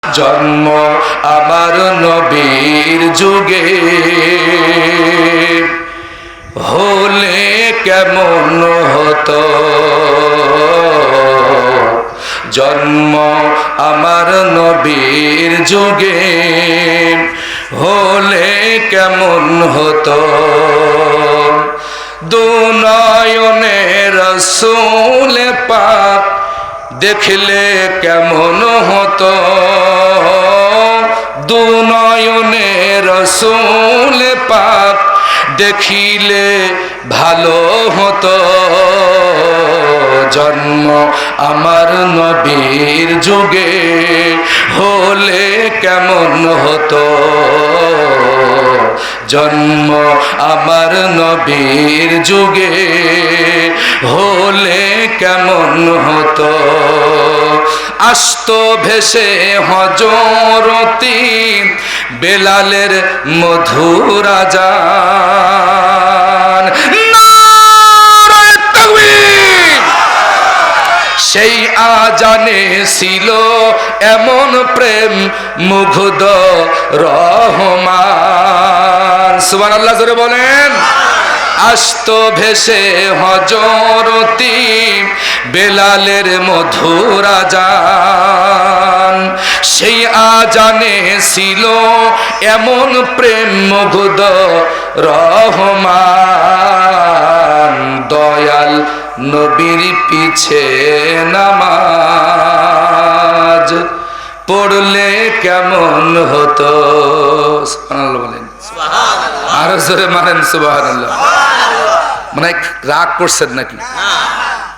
জন্ম আমার নবীর যুগে হলে কেমন হতো, জন্ম আমার নবীর যুগে হলে কেমন হতো। দুনয়নে রাসূল পাক দেখলে কেমন হতো, দুনয়নে রাসূল পাক দেখিলে ভালো হতো। জন্ম আমার নবীর যুগে হলে কেমন হতো, জন্ম আমার নবীর যুগে হলে কেমন হতো। আসতো ভেসে হযরতি বেলালের মধুর আযান, নারে তাকবীর। সেই আজানে ছিল এমন প্রেম মুগ্ধ রহমান। সুবহানাল্লাহ জোরে বলেন। আসতো ভেসে হযরতি বেলালের মধুর আযান, সেই আজানে ছিল এমন প্রেম মুগ্ধ রহমান। দয়াল নবীর পিছে নামাজ পড়লে কেমন হতো। সুবহানাল্লাহ বলেন, আরো জোরে মানেন সুবহানাল্লাহ। মানে রাগ করছেন নাকি?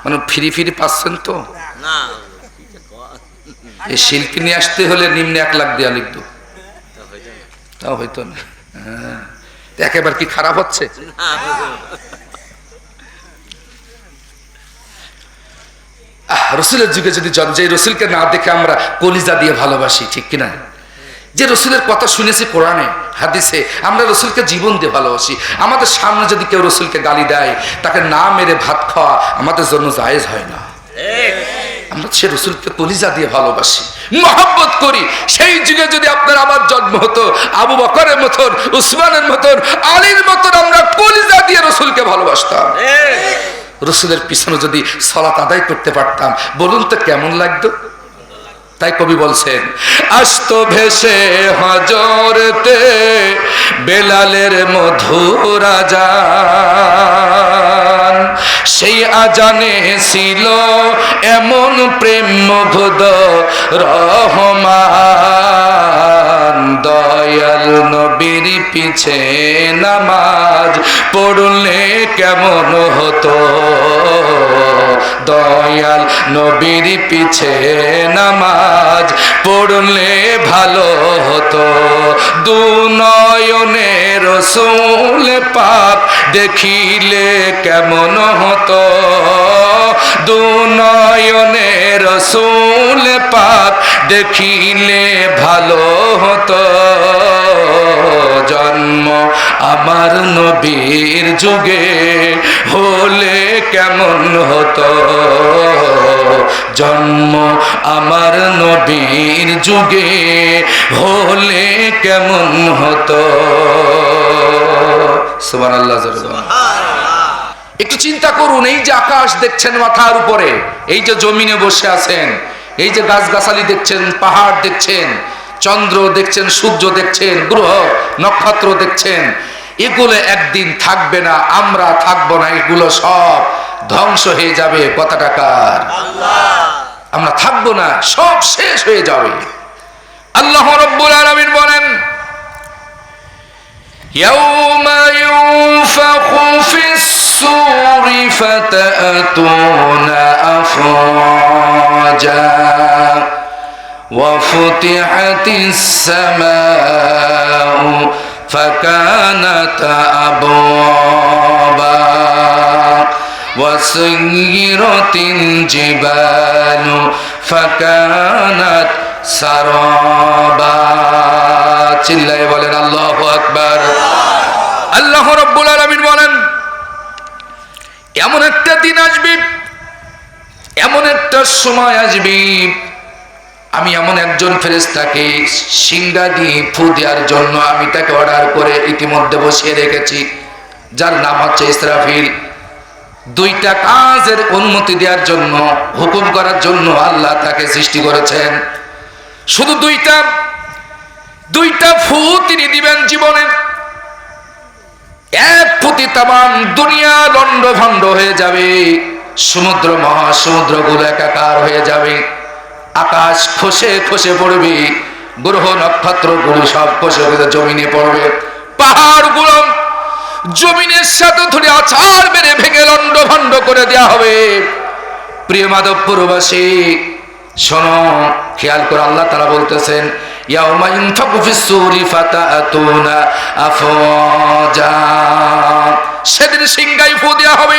মানে ফিরি ফিরি পাচ্ছেন তো? এই শিল্পী নিয়ে আসতে হলে নিম্নে 1 লাখ দেয়া লিখতো, তাও হইতো না। একেবারে কি খারাপ হচ্ছে? রসুলের যুগে যদি যে রসুলকে না দেখে আমরা কলিজা দিয়ে ভালোবাসি, ঠিক কিনা? যে রসুলের কথা শুনেছি কোরআনে হাদিসে, আমরা রসুলকে জীবন দিয়ে ভালোবাসি। আমাদের সামনে যদি কেউ রসুলকে গালি দেয়, তাকে না মেরে ভাত খাওয়া আমাদের জন্য জায়েজ হয় না। আমরা সে রসুলকে কলিজা দিয়ে ভালোবাসি, মহব্বত করি। সেই যুগে যদি আপনার আমার জন্ম হতো, আবু বকরের মতন, উসমানের মতন, আলীর মতন আমরা কলিজা দিয়ে রসুলকে ভালোবাসতাম। রসুলের পিছনে যদি সালাত আদায় করতে পারতাম, বলুন তো কেমন লাগতো? তাই কবি বলছেন, আসতো ভেসে হযরতে বেলালের মধুর আযান, সেই আজানে ছিল এমন প্রেম মুগ্ধ রহমান। দয়াল নবীর পিছে নামাজ পড়লে কেমন হতো, দয়াল নবীর পিছে নামাজ পড়লে ভালো হতো। দুনয়নে রাসূল পাক দেখিলে কেমন হতো, দুনয়নে রাসূল পাক দেখিলে ভালো হতো। জন্ম আমার নবীর যুগে হলে কেমন হতো, জন্ম আমার নবীর যুগে হলে কেমন হতো। সুবহানাল্লাহ। একটু চিন্তা করুন, এই যে আকাশ দেখছেন মাথার উপরে, এই যে জমিনে বসে আছেন, এই যে গাছগাছালি দেখছেন, পাহাড় দেখছেন, চন্দ্র দেখছেন, সূর্য দেখছেন, গ্রহ নক্ষত্র দেখছেন, এগুলো একদিন থাকবে না, আমরা থাকবো না, এগুলো সব ধ্বংস হয়ে যাবে। কথাটা কার? আমরা থাকবো না, সব শেষ হয়ে যাবে। আল্লাহ রাব্বুল আলামিন বলেন, ইয়াউমা ইউনফাখু ফিস-সূরি ফাতাতুনা আফওয়াজা ওয়া ফুতিহাতিস সামাউ ফাকানাত আবওয়াবা ওয়াসুয়িরাতিল জিবালু ফাকানাত সারাবা। চিল্লায়ে বলেন আল্লাহু আকবার। আল্লাহ রাব্বুল আলামিন বলেন, এমন একটা দিন আসবে, এমন একটা সময় আসবে, আমি এমন একজন ফেরেশতাকে সিংহা দিয়ে ফু দেওয়ার জন্য আমি তাকে অর্ডার করে ইতিমধ্যে বসিয়ে রেখেছি, যার নাম হচ্ছে ইসরাফিল। দুইটা কাজের অনুমতি দেওয়ার জন্য, হুকুম করার জন্য আল্লাহ তাকে সৃষ্টি করেছেন। শুধু দুইটা ফু তিনি দিবেন জীবনে। এক ফুতে তামাম দুনিয়া লন্ড ভন্ড হয়ে যাবে, সমুদ্র মহাসমুদ্র গুলো একাকার হয়ে যাবে, আকাশ খসে খসে পড়বে, গ্রহ নক্ষত্র গুলো সব খসে খসে জমিনে পড়বে, পাহাড় গুলো জমিনের সাথে ধরে আছাড় মেরে ভেঙে লন্ড ভন্ড করে দেওয়া হবে। প্রিয় মাধবপুরবাসী শোনো, খেয়াল করে আল্লাহ তাআলা বলতেছেন, ইয়াউমা ইনফাকু ফিস-সূরি ফাতাতুনা আফওয়াজা। সেদিন সিংহায় ফু দেওয়া হবে,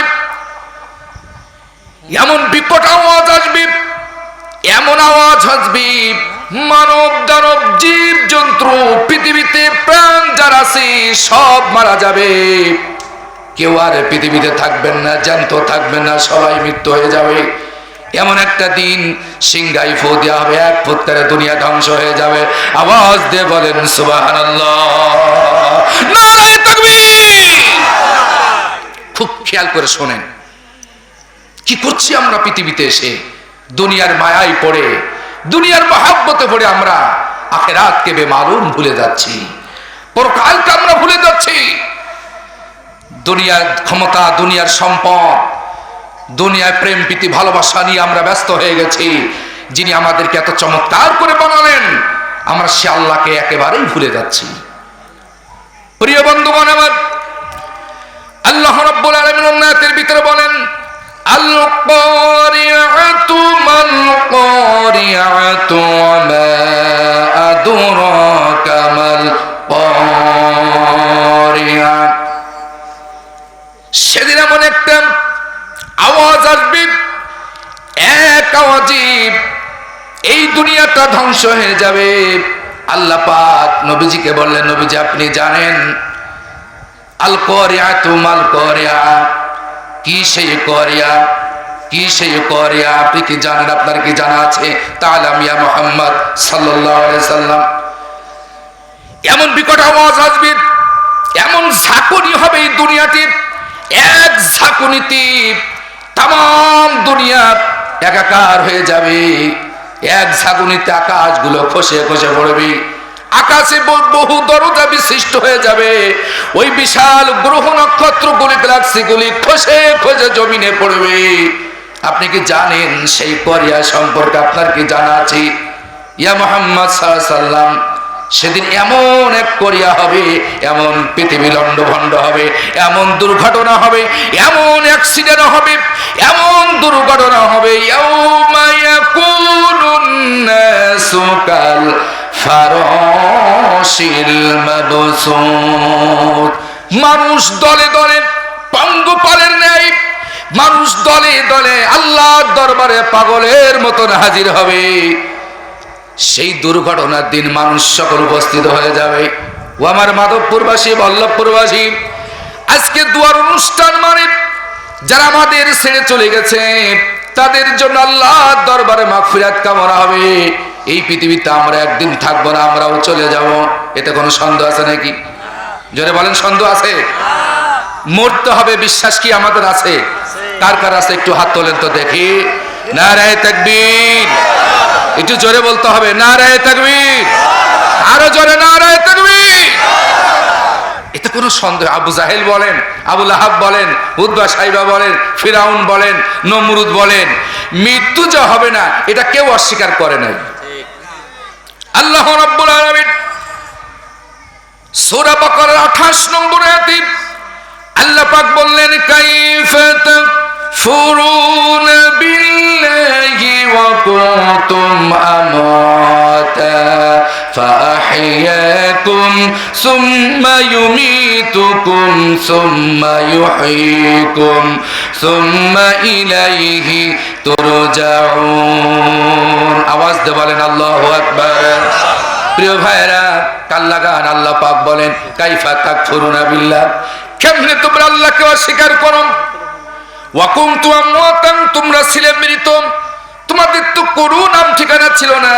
এমন বিকট আওয়াজ আসবে, এমন আওয়াজ আসবে, মানব দানব জীব জন্তু পৃথিবীতে প্রাণ যারা আছে সব মারা যাবে। কেউ আর পৃথিবীতে থাকবেন না, জ্যান্ত থাকবেন না, সবাই মৃত্যু হয়ে যাবে। এমন একটা দিন সিংহায় ফু দেওয়া হবে, এক ফুৎকারে দুনিয়া ধ্বংস হয়ে যাবে। আওয়াজ দিয়ে বলেন সুবহানাল্লাহ, নারায়ে তাকবীর। খুব খেয়াল করে শোনেন, কি করছি আমরা পৃথিবীতে এসে? দুনিয়ার মায়ায় পড়ে, দুনিয়ার মহাব্বতে পড়ে আমরা আখিরাতকে বেমালুম ভুলে যাচ্ছি, পরকালকে আমরা ভুলে যাচ্ছি। দুনিয়ার ক্ষমতা, দুনিয়ার সম্পদ, দুনিয়ায় প্রেম প্রীতি ভালোবাসা নিয়ে আমরা ব্যস্ত হয়ে গেছি। যিনি আমাদেরকে এত চমৎকার করে বানালেন, আমরা সে আল্লাহকে একেবারেই ভুলে যাচ্ছি। প্রিয় বন্ধুগণ আমার, আল্লাহ রাব্বুল আলামিন উন্নতের ভিতরে বলেন, আল কারিআতু মাল কারিআতু ওয়া মা আদরাকা মাল কারিআ। সেদিন এমন একটা আওয়াজ আসবে, এক আওয়াজে এই দুনিয়াটা ধ্বংস হয়ে যাবে। আল্লাহ পাক নবীজিকে বললেন, নবীজি আপনি জানেন আল কারিআতু মাল কারিআ, কি সেই কারিআ, কি সেই কারিআ? আপনি কি জানেন? আপনার কি জানা আছে? তাআলাম ইয়া মুহাম্মদ সাল্লাল্লাহু আলাইহি সাল্লাম। এমন বিকট আওয়াজ আসবে, এমন ঝাঁকুনি হবে এই দুনিয়াতে, এক ঝাঁকুনিতে তাম দুনিয়া একাকার হয়ে যাবে। এক ঝাঁকুনিতে আকাশগুলো খসে খসে পড়বে, আকাশে বহু দরজা বিশিষ্ট হয়ে যাবে। ওই বিশাল গ্রহ নক্ষত্র গুলি, গ্যালাক্সি গুলি খসে খসে জমিনে পড়বে। আপনি কি জানেন সেই কারিআ সম্পর্কে? আপনার কি জানা আছে? ইয়া মুহাম্মদ সাল্লাল্লাহু আলাইহি সাল্লাম, সেদিন এমন এক কারিআ হবে, এমন পৃথিবী লন্ডভন্ড হবে, এমন দুর্ঘটনা হবে, এমন অ্যাক্সিডেন্ট হবে, এমন দুর্ঘটনা হবে, ইয়াউমা ইয়াকুনুন নাসু কাল ফারাশিল মাবসুত। মানুষ দলে দলে পঙ্গপালের ন্যায়, মানুষ দলে দলে আল্লাহর দরবারে পাগলের মতন হাজির হবে। সেই দুর্ঘটনার দিন মানুষ সকল উপস্থিত হয়ে যাবে। ও আমার মাধবপুরবাসী, বল্লভপুরবাসী, আজকে দুয়ার অনুষ্ঠান মানে যারা আমাদের ছেড়ে চলে গেছে তাদের জন্য আল্লাহর দরবারে মাগফিরাত কামনা হবে। এই পৃথিবীতে আমরা একদিন থাকবো না, আমরাও চলে যাব। এতে কোনো সন্দেহ আছে নাকি? জোরে বলেন, সন্দেহ আছে? মরতে হবে বিশ্বাস কি আমাদের আছে? কার কার আছে একটু হাত তোলেন তো দেখি। নারায়ে তাকবীর। একটু জোরে বলতে হবে, নারায়ে তাকবীর। আরো জোরে, নারায়ে তাকবীর। এতে কোনো সন্দেহ? আবু জাহেল বলেন, আবু লাহাব বলেন, উতবা সাইবা বলেন, ফিরাউন বলেন, নমরুদ বলেন, মৃত্যু যে হবে না এটা কেউ অস্বীকার করে নাই। আল্লাহ রাব্বুল আলামিন সূরা বাকারার 28 নম্বর আয়াতে আল্লাহ পাক বললেন, কাইফা তাকফুরুনা বিল্লাহি ওয়া কুনতুম আমাতা ফাআহইয়াকুম সুম্মা ইউমীতুকুম সুম্মা ইউহয়ীকুম সুম্মা ইলাইহি তুরজাউন। আওয়াজ দিয়ে বলেন আল্লাহু আকবার। প্রিয় ভাইরা, কাল্লা গান আল্লাহ পাক বলেন, কাইফা তাকফুরুনা বিল্লাহ, কেমনে তোমরা আল্লাহকে অস্বীকার করো? ওয়া কুনতুম আমওয়াতান, তোমরা ছিলে মৃত, তোমাদের তো কোনো নাম ঠিকানা ছিল না।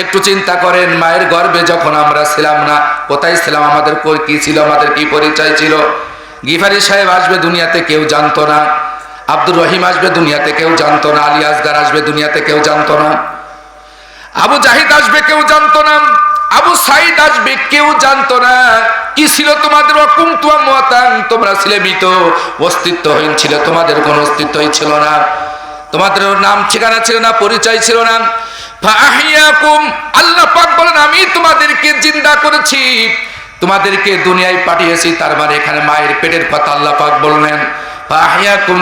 একটু চিন্তা করেন, মায়ের গর্ভে যখন আমরা ছিলাম না, কোথায় ছিলাম, আমাদের কি ছিল, আমাদের কি পরিচয় ছিল? গিফারি সাহেব আসবে দুনিয়াতে কেউ জানতো না, আব্দুর রহিম আসবে দুনিয়াতে কেউ জানতো না, আলী আসগার আসবে দুনিয়াতে কেউ জানতো না, আবু জাহিদ আসবে কেউ জানতো না, আবু সাইদ আসবে কেউ জানতো না। কি ছিল তোমাদের? তোমরা ছিলে মৃত, অস্তিত্বহীন ছিল, তোমাদের কোনো অস্তিত্বই ছিল না, তোমাদের নাম ঠিকানা ছিল না, পরিচয় ছিল না। আল্লাহ পাক বলেন আমি তোমাদেরকে জিন্দা করেছি, তোমাদেরকে দুনিয়ায় পাঠিয়েছি। তার মানে এখানে মায়ের পেটের কথা আল্লাহ পাক বললেন,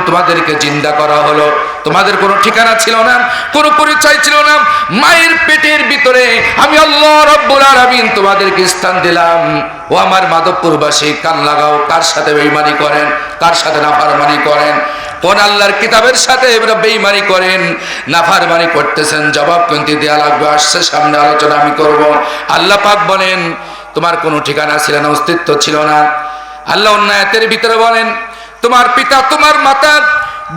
তোমাদেরকে জিন্দা করা হলো। তোমাদের কোনো ঠিকানা ছিল না, কোনো পরিচয় ছিল না। মায়ের পেটের ভিতরে আমি আল্লাহ রাব্বুল আলামিন তোমাদেরকে স্থান দিলাম। ও আমার মাধবপুরবাসী, কান লাগাও। কার সাথে বেঈমানি করেন? কার সাথে নাফরমানি করেন? কোন আল্লাহর কিতাবের সাথে বেঈমানি করেন, নাফরমানি করতেছেন? জবাব কিন্তু দেয়া লাগবে, আসছে সামনে আলোচনা আমি করব। আল্লাহ পাক বলেন তোমার কোনো ঠিকানা ছিল না, অস্তিত্ব ছিল না। আল্লাহ অন্য আয়াতের ভিতরে বলেন তোমার পিতা তোমার মাতা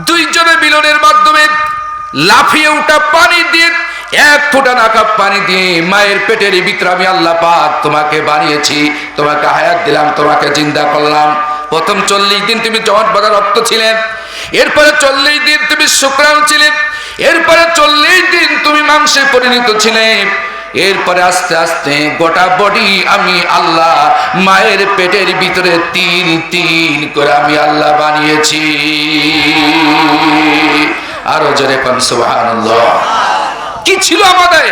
দুইজনে মিলনের মাধ্যমে লাফিয়ে উঠা পানি দিয়ে, এক ফোঁটা নাকাপ পানি দিয়ে মায়ের পেটের ভিতরে আমি আল্লাহ পাক তোমাকে বানিয়েছি, তোমাকে হায়াত দিলাম, তোমাকে জিন্দা করলাম। প্রথম 40 দিন তুমি জমাট বাঁধা রক্ত ছিলেন, এরপরে 40 দিন তুমি শুক্রাণু ছিলেন, এরপরে 40 দিন তুমি মাংসে পরিণত ছিলে, এরপরে আস্তে আস্তে গোটা বডি আমি আল্লাহ মায়ের পেটের ভিতরে 3 করে আমি আল্লাহ বানিয়েছি। আরো জোরে কোন সুবহানাল্লাহ। কি ছিল আমাদের?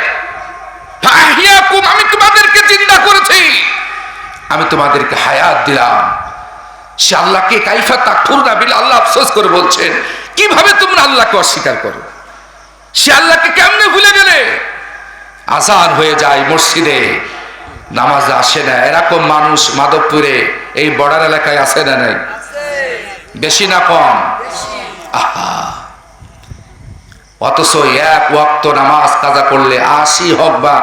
আমি তোমাদেরকে জিন্দা করেছি, আমি তোমাদেরকে হায়াত দিলাম। সে আল্লাহকে কাইফা তাকফুরুনা বিল, আল্লাহ আফসোস করে বলছেন কিভাবে তোমরা আল্লাহকে অস্বীকার করো? সে আল্লাহকে কেমনে ভুলে গেলে? আজান হয়ে যায় মসজিদে, নামাজ আসে না, এরকম মানুষ মাধবপুরে এই বর্ডার এলাকায় আছে না নাই? বেশি না কম? আহা, অথচ এক ওয়াক্ত নামাজ কাজা করলে 80 হোক বা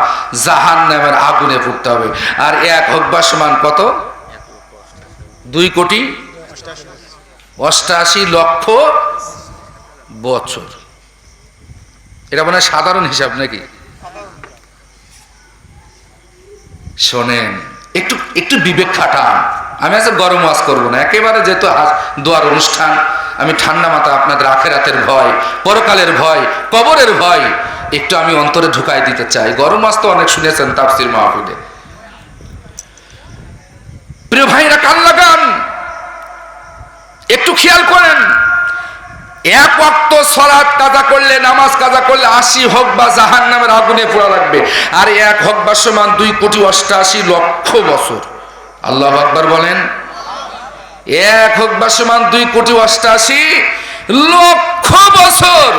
জাহান্নামের আগুনে পড়তে হবে। আর 1 হোক বা সমান কত? 2,88,00,000 বছর। এটা মনে হয় সাধারণ হিসাব নাকি? শোনেন, একটু একটু বিবেক খাটান। আমি আজ গরম ওয়াজ করবো না, একেবারে যেহেতু দোয়ার অনুষ্ঠান, আমি ঠান্ডা মাথা আপনাদের আখিরাতের ভয়, পরকালের ভয়, কবরের ভয় একটু আমি অন্তরে ঢুকাই দিতে চাই। গরম ওয়াজ তো অনেক শুনেছেন তাফসীর মাহফিলে। প্রিয় ভাইরা কান লাগান, একটু খেয়াল করেন। 1 ওয়াক্ত সালাত কাজা করলে, নামাজ কাজা করলে 80 হোক বা জাহান্নামের আগুনে পোড়া লাগবে। আর 1 হোক বা সমান 2,88,00,000 বছর। আল্লাহু আকবার বলেন। 1 হোক বা সমান 2,88,00,000 বছর।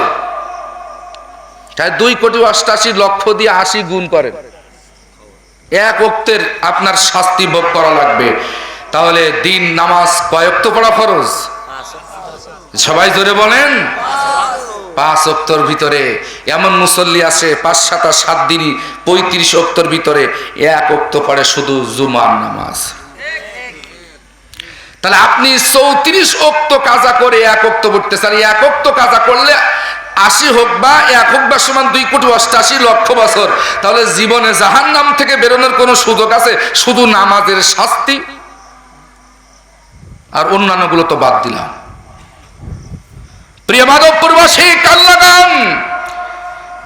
তাই 2,88,00,000 দিয়ে 80 গুণ করেন, 1 ওয়াক্তের আপনার শাস্তি ভোগ করা লাগবে। তাহলে দিন নামাজ কয় ওয়াক্ত পড়া ফরজ? সবাই জোরে বলেন। 5 ওয়াক্তের ভিতরে এমন মুসল্লি আছে 5-7 দিনই 35 ওয়াক্তের ভিতরে 1 ওয়াক্ত পড়ে শুধু জুমার নামাজ। তাহলে আপনি 34 ওয়াক্ত কাজা করে 1 ওয়াক্ত পড়তেছেন। 1 ওয়াক্ত কাজা করলে 80 হোক বা 1 হোক বা সমান 2,88,00,000 বছর। তাহলে জীবনে জাহান্নাম থেকে বেরোনোর কোনো সুযোগ আছে? শুধু নামাজের শাস্তি, আর অন্যান্যগুলো তো বাদ দিলাম। প্রিয় মাধবপুরবাসী কান লাগান,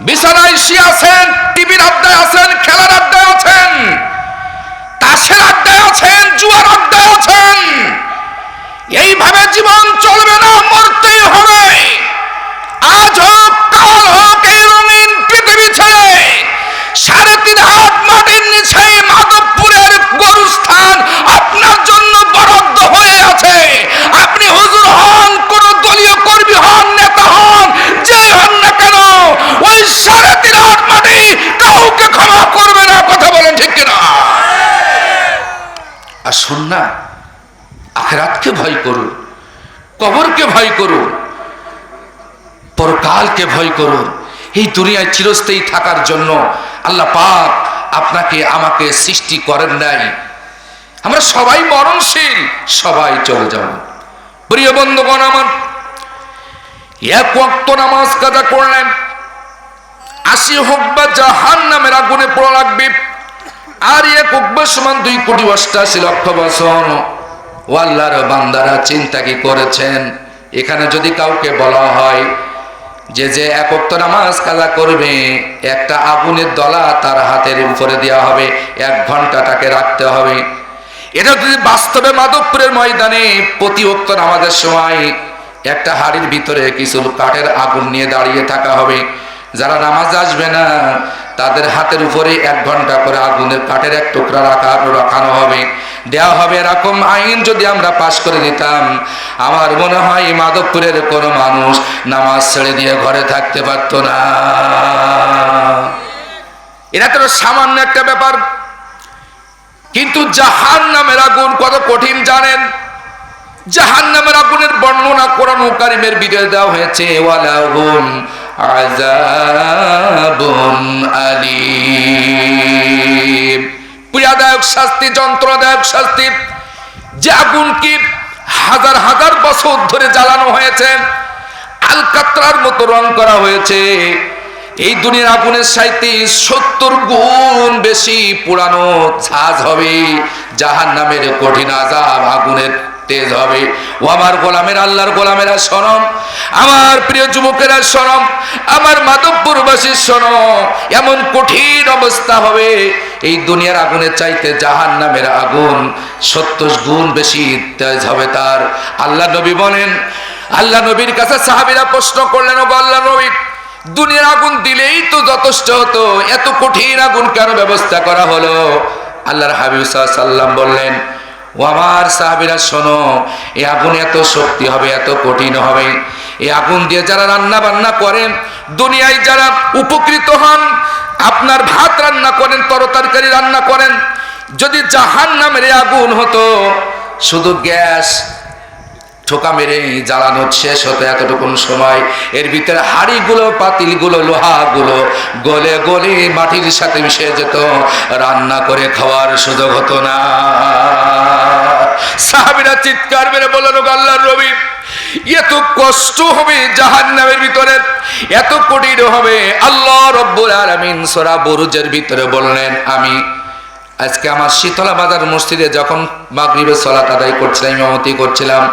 বিছানায় শুয়ে আছেন, টিভির আড্ডায় আছেন, খেলার আড্ডায় আছেন, তাসের আড্ডায় আছেন, জুয়ার আড্ডায় আছেন। এইভাবে জীবন চলবে না, মরতেই হবে। আজ হোক কাল হোক এই রঙিন পৃথিবী ছেড়ে 3.5 হাত মাটির নিচে মাধবপুরের গরুস্থান আপনার জন্য বরাদ্দ হয়ে আছে। আপনি হুজুর হন, কোন দলীয় কর্মী হন, নেতা হন, যে হন না কেন, ওই 3.5 হাত মাটি কাউকে ক্ষমা করবে না। কথা বলেন ঠিক কিনা? আর শোন না, আখিরাতকে ভয় করুন, কবরকে ভয় করুন, পরকালকে ভয় করুন। এই দুনিয়ায় চিরস্থায়ী থাকার জন্য আল্লাহ পাক আপনাকে আমাকে সৃষ্টি করেন নাই। আমরা সবাই মরণশীল, সবাই চলে যাব। প্রিয় বন্ধুগণ আমার, 1 ওয়াক্ত নামাজ কাজা করলেন, 80 হোক বা জাহান্নামের আগুনে পোড়া লাগবে। আর 1 হোক বা সমান 2,88,00,000 বছর। ও আল্লাহর বান্দারা, চিন্তা কি করেছেন? এখানে যদি কাউকে বলা হয় যে 1 ওয়াক্ত নামাজ কাজা করবে, একটা আগুনের দলা তার হাতের উপরে দেওয়া হবে, 1 ঘন্টা তাকে রাখতে হবে। এটা যদি বাস্তবে মাধবপুরের ময়দানে প্রতি ওয়াক্ত নামাজের সময় একটা হাড়ির ভিতরে কিছু কাঠের আগুন নিয়ে দাঁড়িয়ে থাকা হবে, যারা নামাজ আসবে না তাদের হাতের উপরে 1 ঘন্টা করে আগুনের কাঠের 1 টুকরা রাখানো হবে, দেওয়া হবে। এরকম আইন যদি আমরা পাশ করে দিতাম, আমার মনে হয় মাধবপুরের কোনো মানুষ নামাজ ছেড়ে দিয়ে ঘরে থাকতে পারতো না। এটা তো সামান্য একটা ব্যাপার, কিন্তু জাহান্নামের আগুন কত কঠিন জানেন? জাহান্নামের আগুনের বর্ণনা কোরআন কারীমের ভিতরে দেওয়া হয়েছে, ওয়ালাহুম আযাবুন আলীম, পীড়াদায়ক শাস্তি, যন্ত্রণাদায়ক শাস্তি। যে আগুন কি হাজার হাজার বছর ধরে জ্বালানো হয়েছে, আলকাতরার মতো রং করা হয়েছে, এই দুনিয়ার আগুনের চাইতে 70 গুণ বেশি পুরানো ঝাঁজ হবে। জাহান্নামের কঠিন আযাব, আগুনের তেজ হবে। ও আমার গোলামের, আল্লাহর গোলামেরা শোনো, আমার প্রিয় যুবকেরা শোনো, আমার মাধবপুরবাসী শোনো, এমন কঠিন অবস্থা হবে, এই দুনিয়ার আগুনের চাইতে জাহান্নামের আগুন 70 গুণ বেশি তেজ হবে তার। আল্লাহ নবী বলেন, আল্লাহ নবীর কাছে সাহাবীরা প্রশ্ন করলেন, ও আল্লাহ নবী, দুনিয়ার আগুন দিলেই তো যথেষ্ট হতো, এত কঠিন আগুন কেন ব্যবস্থা করা হলো? আল্লাহর হাবিব সাল্লাল্লাহু আলাইহি ওয়াসাল্লাম বললেন, ও আমার সাহাবীরা শোনো, এই আগুন এত শক্তি হবে, এত কঠিন হবে, এই আগুন দিয়ে যারা রান্না বান্না করেন, দুনিয়ায় যারা উপকৃত হন, আপনার ভাত রান্না করেন, তরকারি রান্না করেন, যদি জাহান্নামের আগুন হতো, শুধু গ্যাস ঠোকা মেরে জ্বালানো শেষ হতো এতটুকুন সময়, এর ভিতরে হাড়িগুলো, পাতিলগুলো, লোহাগুলো গলে গলে মাটির সাথে মিশে যেত, রান্না করে খাওয়ার সুযোগ হতো না। সাহাবীরা চিৎকার মেরে বললেন, ও আল্লাহর নবী, এত কষ্ট হবে জাহান্নামের ভিতরে, এত কঠিন হবে। আল্লাহ রাব্বুল আলামিন সূরা বুরুজের ভিতরে বললেন, আমি আজকে আমার শীতলা বাজার মসজিদে যখন মাগরিবের সালাত আদায় করছিলাম, ইমামতি করছিলাম,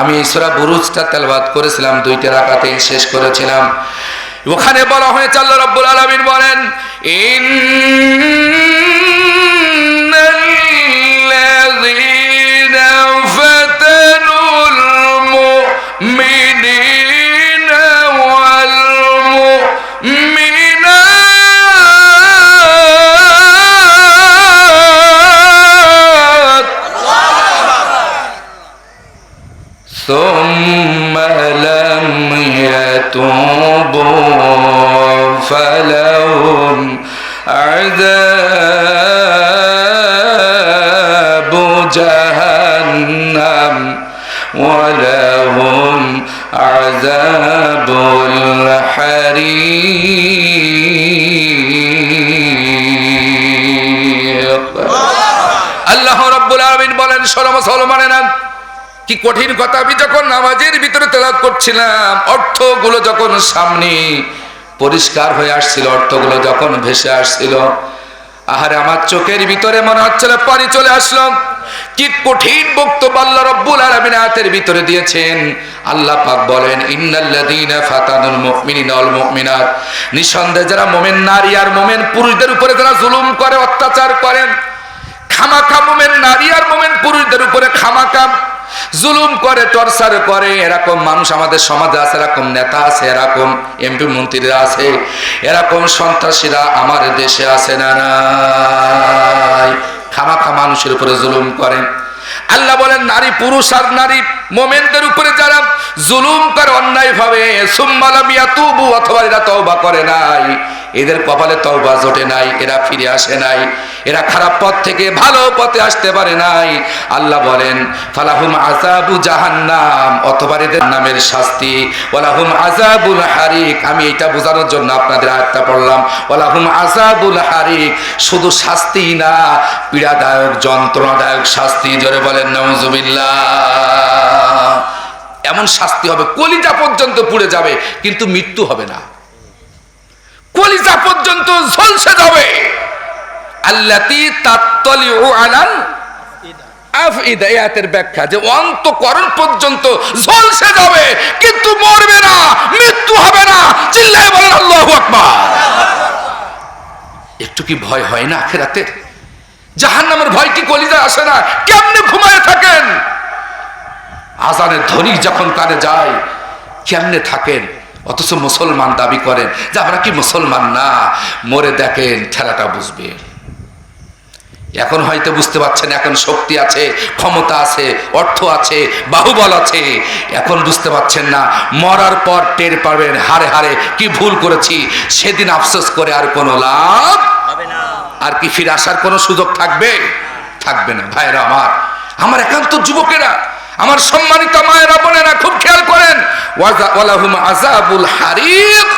আমি সূরা বুরুজটা তেলাওয়াত করেছিলাম, 2টা রাকাতে শেষ করেছিলাম। ওখানে বলা হয়েছে, আল্লাহ রাব্বুল আলামিন বলেন, ইন্নাল্লাযীনা ফাতানুল মুমিনিনা ওয়াল মুমিনাত ثم لم يتوبوا فلهم عذاب جهنم ولهم عذاب الحريق। আল্লাহ রাব্বুল আলামিন বলেন, শোনো মুসলমানেরা, কি কঠিন কথা। আমি যখন নামাজের ভিতরে তেলাওয়াত করছিলাম, অর্থগুলো যখন সামনে পরিষ্কার হয়ে আসছিল, অর্থগুলো যখন ভেসে আসছিল, আহারে আমার চোখের ভিতরে মনে হচ্ছিল পানি চলে আসলো। কি কঠিন বক্তব্য আল্লাহ রাব্বুল আলামিন আয়াতের ভিতরে দিয়েছেন। আল্লাহ পাক বলেন, ইন্নাল্লাযীনা ফাতানুল মুমিনিনা ওয়াল মুমিনাত, নিঃসন্দেহে যারা মুমিন নারী আর মুমিন পুরুষদের উপরে যারা জুলুম করে, অত্যাচার করেন, খামাখা মুমিন নারী আর মুমিন পুরুষদের উপরে খামাখা জুলুম করে, টর্চার করে, এরকম মানুষ আমাদের সমাজে আছে, এরকম নেতা আছে, এরকম এমপি মন্ত্রীরা আছে, এরকম সন্ত্রাসীরা আমার দেশে আছে না নাই? খামাখা মানুষের উপরে জুলুম করেন। আল্লাহ বলেন, নারী পুরুষ আর নারী মোমেনদের উপরে যারা জুলুম করে অন্যায় ভাবে, সুম্মা লাম ইয়াতুবু, অথবা এরা তওবা করে নাই, এদের কপালে তওবা জোটে নাই, এরা ফিরে আসে নাই, এরা খারাপ পথ থেকে ভালো পথে আসতে পারে নাই, আল্লাহ বলেন, ফালাহুম আযাবু জাহান্নাম, অথবা এদের নামের শাস্তি, ওয়ালাহুম আযাবুল হারিক। আমি এটা বোঝানোর জন্য আপনাদের আয়াতটা পড়লাম, ওয়ালাহুম আযাবুল হারিক, শুধু শাস্তি না, পীড়াদায়ক, যন্ত্রণাদায়ক শাস্তি। জোরে বলেন নাউযুবিল্লাহ। এমন শাস্তি হবে, কলিজা পর্যন্ত পুড়ে যাবে, কিন্তু মৃত্যু হবে না। কলিজা পর্যন্ত ঝলসে যাবে। আল্লাতী তাত্তালিউ আলাল আফইদা, আয়াতের ব্যাখ্যা যে অন্তঃকরণ পর্যন্ত ঝলসে যাবে কিন্তু মরবে না, মৃত্যু হবে না। চিল্লায়ে বলেন আল্লাহু আকবার। একটু কি ভয় হয় না আখিরাতের? জাহান্নামের ভয় কি কলিজায় আসে না? কেমনে ঘুমায় থাকেন? আজানের ধ্বনি যখন কানে যায় কেমনে থাকেন? অথচ মুসলমান দাবি করেন যে আমরা কি মুসলমান না? মরে দেখেন, ঠেলাটা বুঝবে। এখন হয়তো বুঝতে পারছেন, এখন শক্তি আছে, ক্ষমতা আছে, অর্থ আছে, বাহুবল আছে। এখন বুঝতে পারছেন না, মরার পর টের পাবেন হারে হারে কি ভুল করেছি। সেদিন আফসোস করে আর কোনো লাভ হবে না। আর কি ফিরে আসার কোনো সুযোগ থাকবে? থাকবে না। ভাইরা আমার, আমার একান্ত যুবকেরা, আমার সম্মানিত মায়েরা বোনেরা, খুব খেয়াল করেন। ওয়ালাহুম আযাবুল হারিক,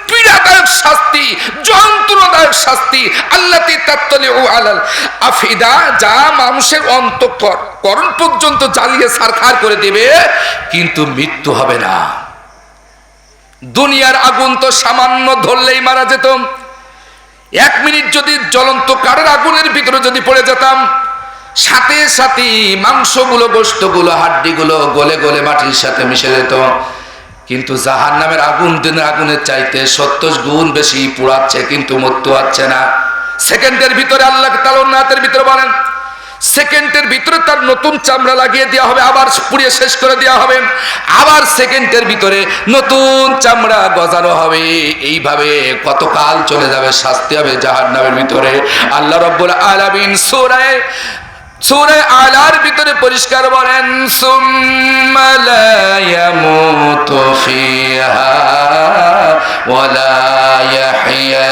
পীড়াদায়ক শাস্তি, যন্ত্রণাদায়ক শাস্তি। আল্লাতী তাত্তালিউ আলাল আফিদা, যা মানুষের অন্তঃকরণ পর্যন্ত জ্বালিয়ে ছারখার করে দেবে, কিন্তু মৃত্যু হবে না। দুনিয়ার আগুন তো সামান্য ধরলেই মারা যেত। 1 মিনিট যদি জ্বলন্ত কাঠের আগুনের ভিতরে যদি পড়ে যেতাম, সাথে সাথে মাংসগুলো, গোশতগুলো, হাড্ডিগুলো গলে গলে মাটির সাথে মিশে যেত। কিন্তু জাহান্নামের আগুন দিনের আগুনের চাইতে 70 গুণ বেশি পুড়াচ্ছে, কিন্তু মৃত্যু হচ্ছে না। সেকেন্ডের ভিতরে আল্লাহ তাআলা নাতের ভিতরে বলেন, সেকেন্ডের ভিতরে তার নতুন চামড়া লাগিয়ে দেওয়া হবে, আবার পুড়িয়ে শেষ করে দেওয়া হবে, আবার সেকেন্ডের ভিতরে নতুন চামড়া গজানো হবে। এইভাবে কতকাল চলে যাবে, শাস্তি হবে জাহান্নামের ভিতরে। আল্লাহ রাব্বুল আলামিন সূরা আলার ভিতরে পরিষ্কার বলেন, সুম্মা লা ইয়ামুতু ফিহা ওয়ালা ইয়াহইয়া।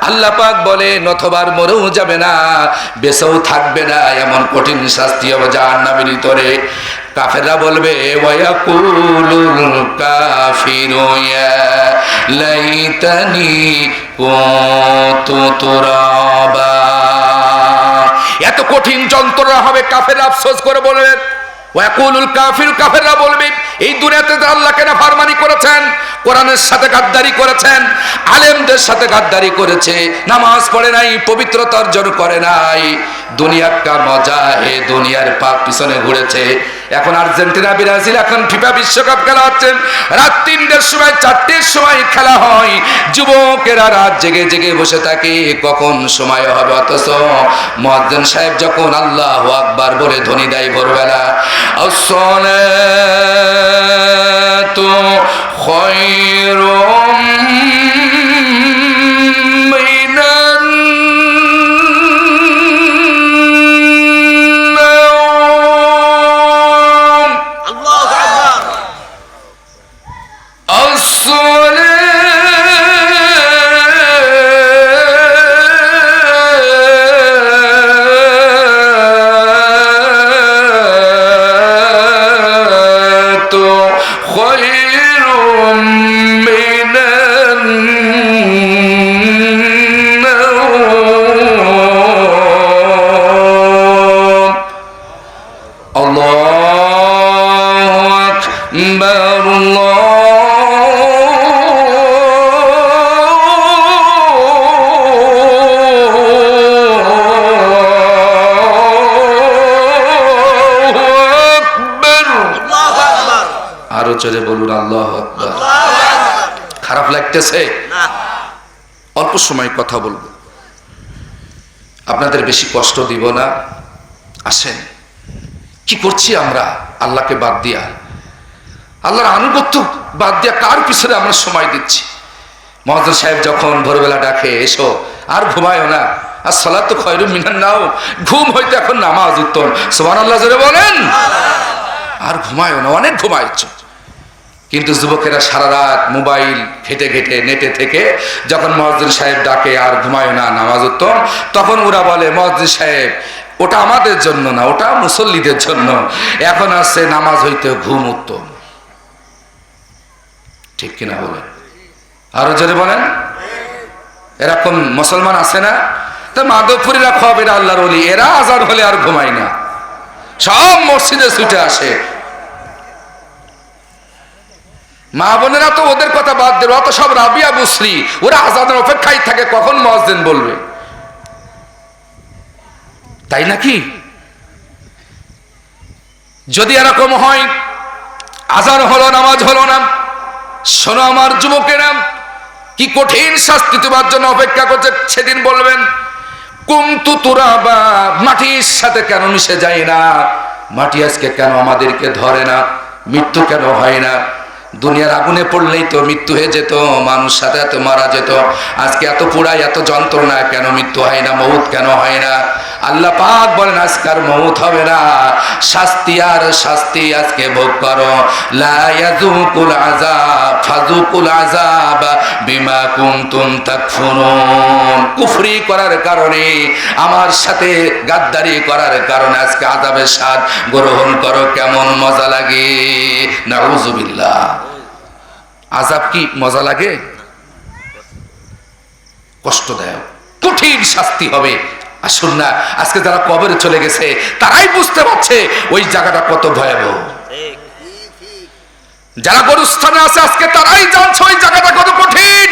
আল্লাহ পাক বলেন, অথবা মরেও যাবে না, বেঁচেও থাকবে না। এমন কঠিন শাস্তি হবে জাহান্নামের ভিতরে। কাফেররা বলবে, ওয়ায়াকুলুল কাফিরু ইয়া লাইতানি কুনতু তুরাবা। এত কঠিন যন্ত্রণা হবে, কাফেররা আফসোস করে বলবে, ওয়াকুলুল কাফির, কাফেররা বলবে, এই দুনিয়াতে আল্লাহকে নাফরমানি করেছেন, কোরআনের সাথে গাদ্দারি করেছেন, আলেমদের সাথে গাদ্দারি করেছে, নামাজ পড়ে নাই, পবিত্রতা অর্জন করে নাই, দুনিয়ার কা মজা হে দুনিয়ার পাক পিছনে ঘুরেছে। এখন আর্জেন্টিনা ব্রাজিল, এখন ফিফা বিশ্বকাপ খেলা হচ্ছে, রাত 3টার সময় 4টের সময় খেলা হয়। যুবকেরা রাত জেগে জেগে বসে থাকে, কখন সময় হবে। অথচ মুয়াজ্জিন সাহেব যখন আল্লাহু আকবার বলে ধ্বনি দেয় ভোরবেলা, আসসালাতু খায়রুম মিনান নাওম। আল্লাহু আকবার। চলে বলুন আল্লাহু আকবার। খারাপ লাগতেছে? অল্প সময় কথা বলবো, আপনাদের বেশি কষ্ট দিব না। আসেন, কি করছি আমরা আল্লাহকে বাদ দিয়া, আল্লাহর আনুগত্য বাদ দিয়া কার পিছনে আমরা সময় দিচ্ছি? মুয়াজ্জিন সাহেব যখন ভোরবেলা ডাকে, এসো, আর ঘুমায়ও না, আর সালাতু খায়রুম মিনান নাওম, ঘুম হইতে এখন নামাজ উত্তম। সুবহানাল্লাহ জোরে বলেন। আর ঘুমায়ও না, অনেক ঘুমাইছো। কিন্তু যুবকেরা সারা রাত মোবাইল ঘেটে ঘেটে নেটে থেকে যখন মুয়াজ্জিন সাহেব ডাকে, আর ঘুমায় না, নামাজ উত্তম, তখন ওরা বলে, মুয়াজ্জিন সাহেব ওটা আমাদের জন্য না, ওটা মুসল্লিদের জন্য, এখন আসছে নামাজ হইতে ঘুম উত্তম। ঠিক কিনা বলেন? আরো জোরে বলেন। এরকম মুসলমান আছে না? তো মাধবপুরীরা খবর আল্লাহর ওলি, এরা আজান হলে আর ঘুমায় না, সব মসজিদে ছুটে আসে। মা বোনেরা তো ওদের কথা বাদ দেবে, অত সব রাবিয়া বুসরি, ওরা আজানের অপেক্ষায় থাকে কখন মুয়াজ্জিন বলবে, তাই নাকি? যদি এরকম হয় আজান হলো নামাজ হলো না, শোনো আমার যুবকেরা, কি কঠিন শাস্তি তোমার জন্য অপেক্ষা করছে। সেদিন বলবেন কুমতু তুরাবা, মাটির সাথে কেন মিশে যায় না, মাটি আজকে কেন আমাদেরকে ধরে না, মৃত্যু কেন হয় না? দুনিয়ার আগুনে পড়লেই তো মৃত্যু হয়ে যেত, মানুষ সাথে এত মারা যেত, আজকে এত পোড়ায় এত যন্ত্রণা, কেন মৃত্যু হয় না, মউত কেন হয় না? আল্লাহ পাক বলেন আজকার মউত হবে না, শাস্তি আর শাস্তি আজকে ভোগ করো। লা ইয়াযুকুল আযাব ফাযুকুল আযাব বিমা কুনতুম তাকফুরুন। কুফরি করার কারণে, আমার সাথে গাদ্দারি করার কারণে আজকে আযাবের স্বাদ গ্রহণ করো, কেমন মজা লাগে। নাউযুবিল্লাহ। আযাব কি মজা লাগে? কষ্টদায়ক, কঠিন শাস্তি হবে। আসুন না, আজকে যারা কবরে চলে গেছে তারাই বুঝতে পারছে ওই জায়গাটা কত ভয়াবহ। যারা গরুস্থানে আছে আজকে তারাই জানছে ওই জায়গাটা কত কঠিন।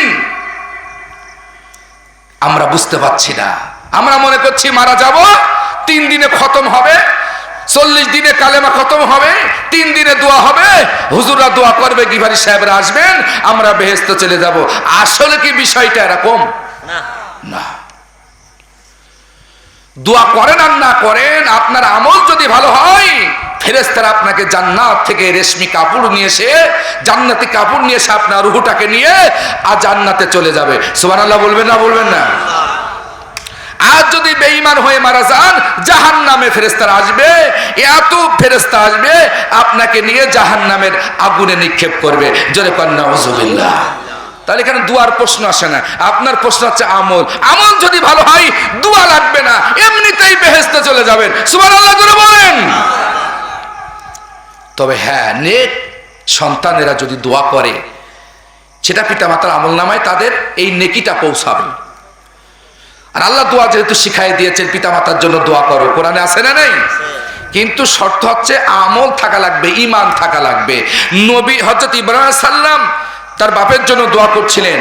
আমরা বুঝতে পারছি না, আমরা মনে করছি মারা যাব, 3 দিনে খতম হবে, 40 দিনে কালেমা খতম হবে, 3 দিনে দোয়া হবে, হুজুররা দোয়া করবে, গিভারি সাহেবরা আসবেন, আমরা বেহেশতে চলে যাব। আসলে কি বিষয়টা এরকম না? দোয়া করেন আর না করেন, আপনার আমল যদি ভালো হয়, ফেরেশতারা আপনাকে জান্নাত থেকে রেশমি কাপড় নিয়ে এসে, জান্নাতি কাপড় নিয়ে এসে আপনার রূহটাকে নিয়ে আর জান্নাতে চলে যাবে। সুবহানাল্লাহ বলবেন না? বলবেন না? আর যদি বেঈমান হয়ে মারা যান, জাহান্নামে ফেরেশতারা আসবে, এত ফেরেশতা আসবে আপনাকে নিয়ে জাহান্নামের আগুনে নিক্ষেপ করবে। জোরে কর নাউযুবিল্লাহ। তাহলে এখানে দুয়ার প্রশ্ন আসে না, আপনার প্রশ্ন হচ্ছে আমল। আমল যদি ভালো হয় দোয়া লাগবে না, এমনিতেই বেহেশতে চলে যাবেন। সুবহানাল্লাহ করে বলেন। তবে হ্যাঁ, নেক সন্তানেরা যদি দোয়া করে, সেটা পিতামাতার আমলনামায় তাদের এই নেকিটা পৌঁছাবে। আর আল্লাহ দোয়া যেহেতু শিখাই দিয়েছেন, পিতামাতার জন্য দোয়া করো, কোরআনে আছে না নেই? কিন্তু শর্ত হচ্ছে আমল থাকা লাগবে, ঈমান থাকা লাগবে। নবী হযরত ইব্রাহিম সাল্লাম তার বাপের জন্য দোয়া করছিলেন,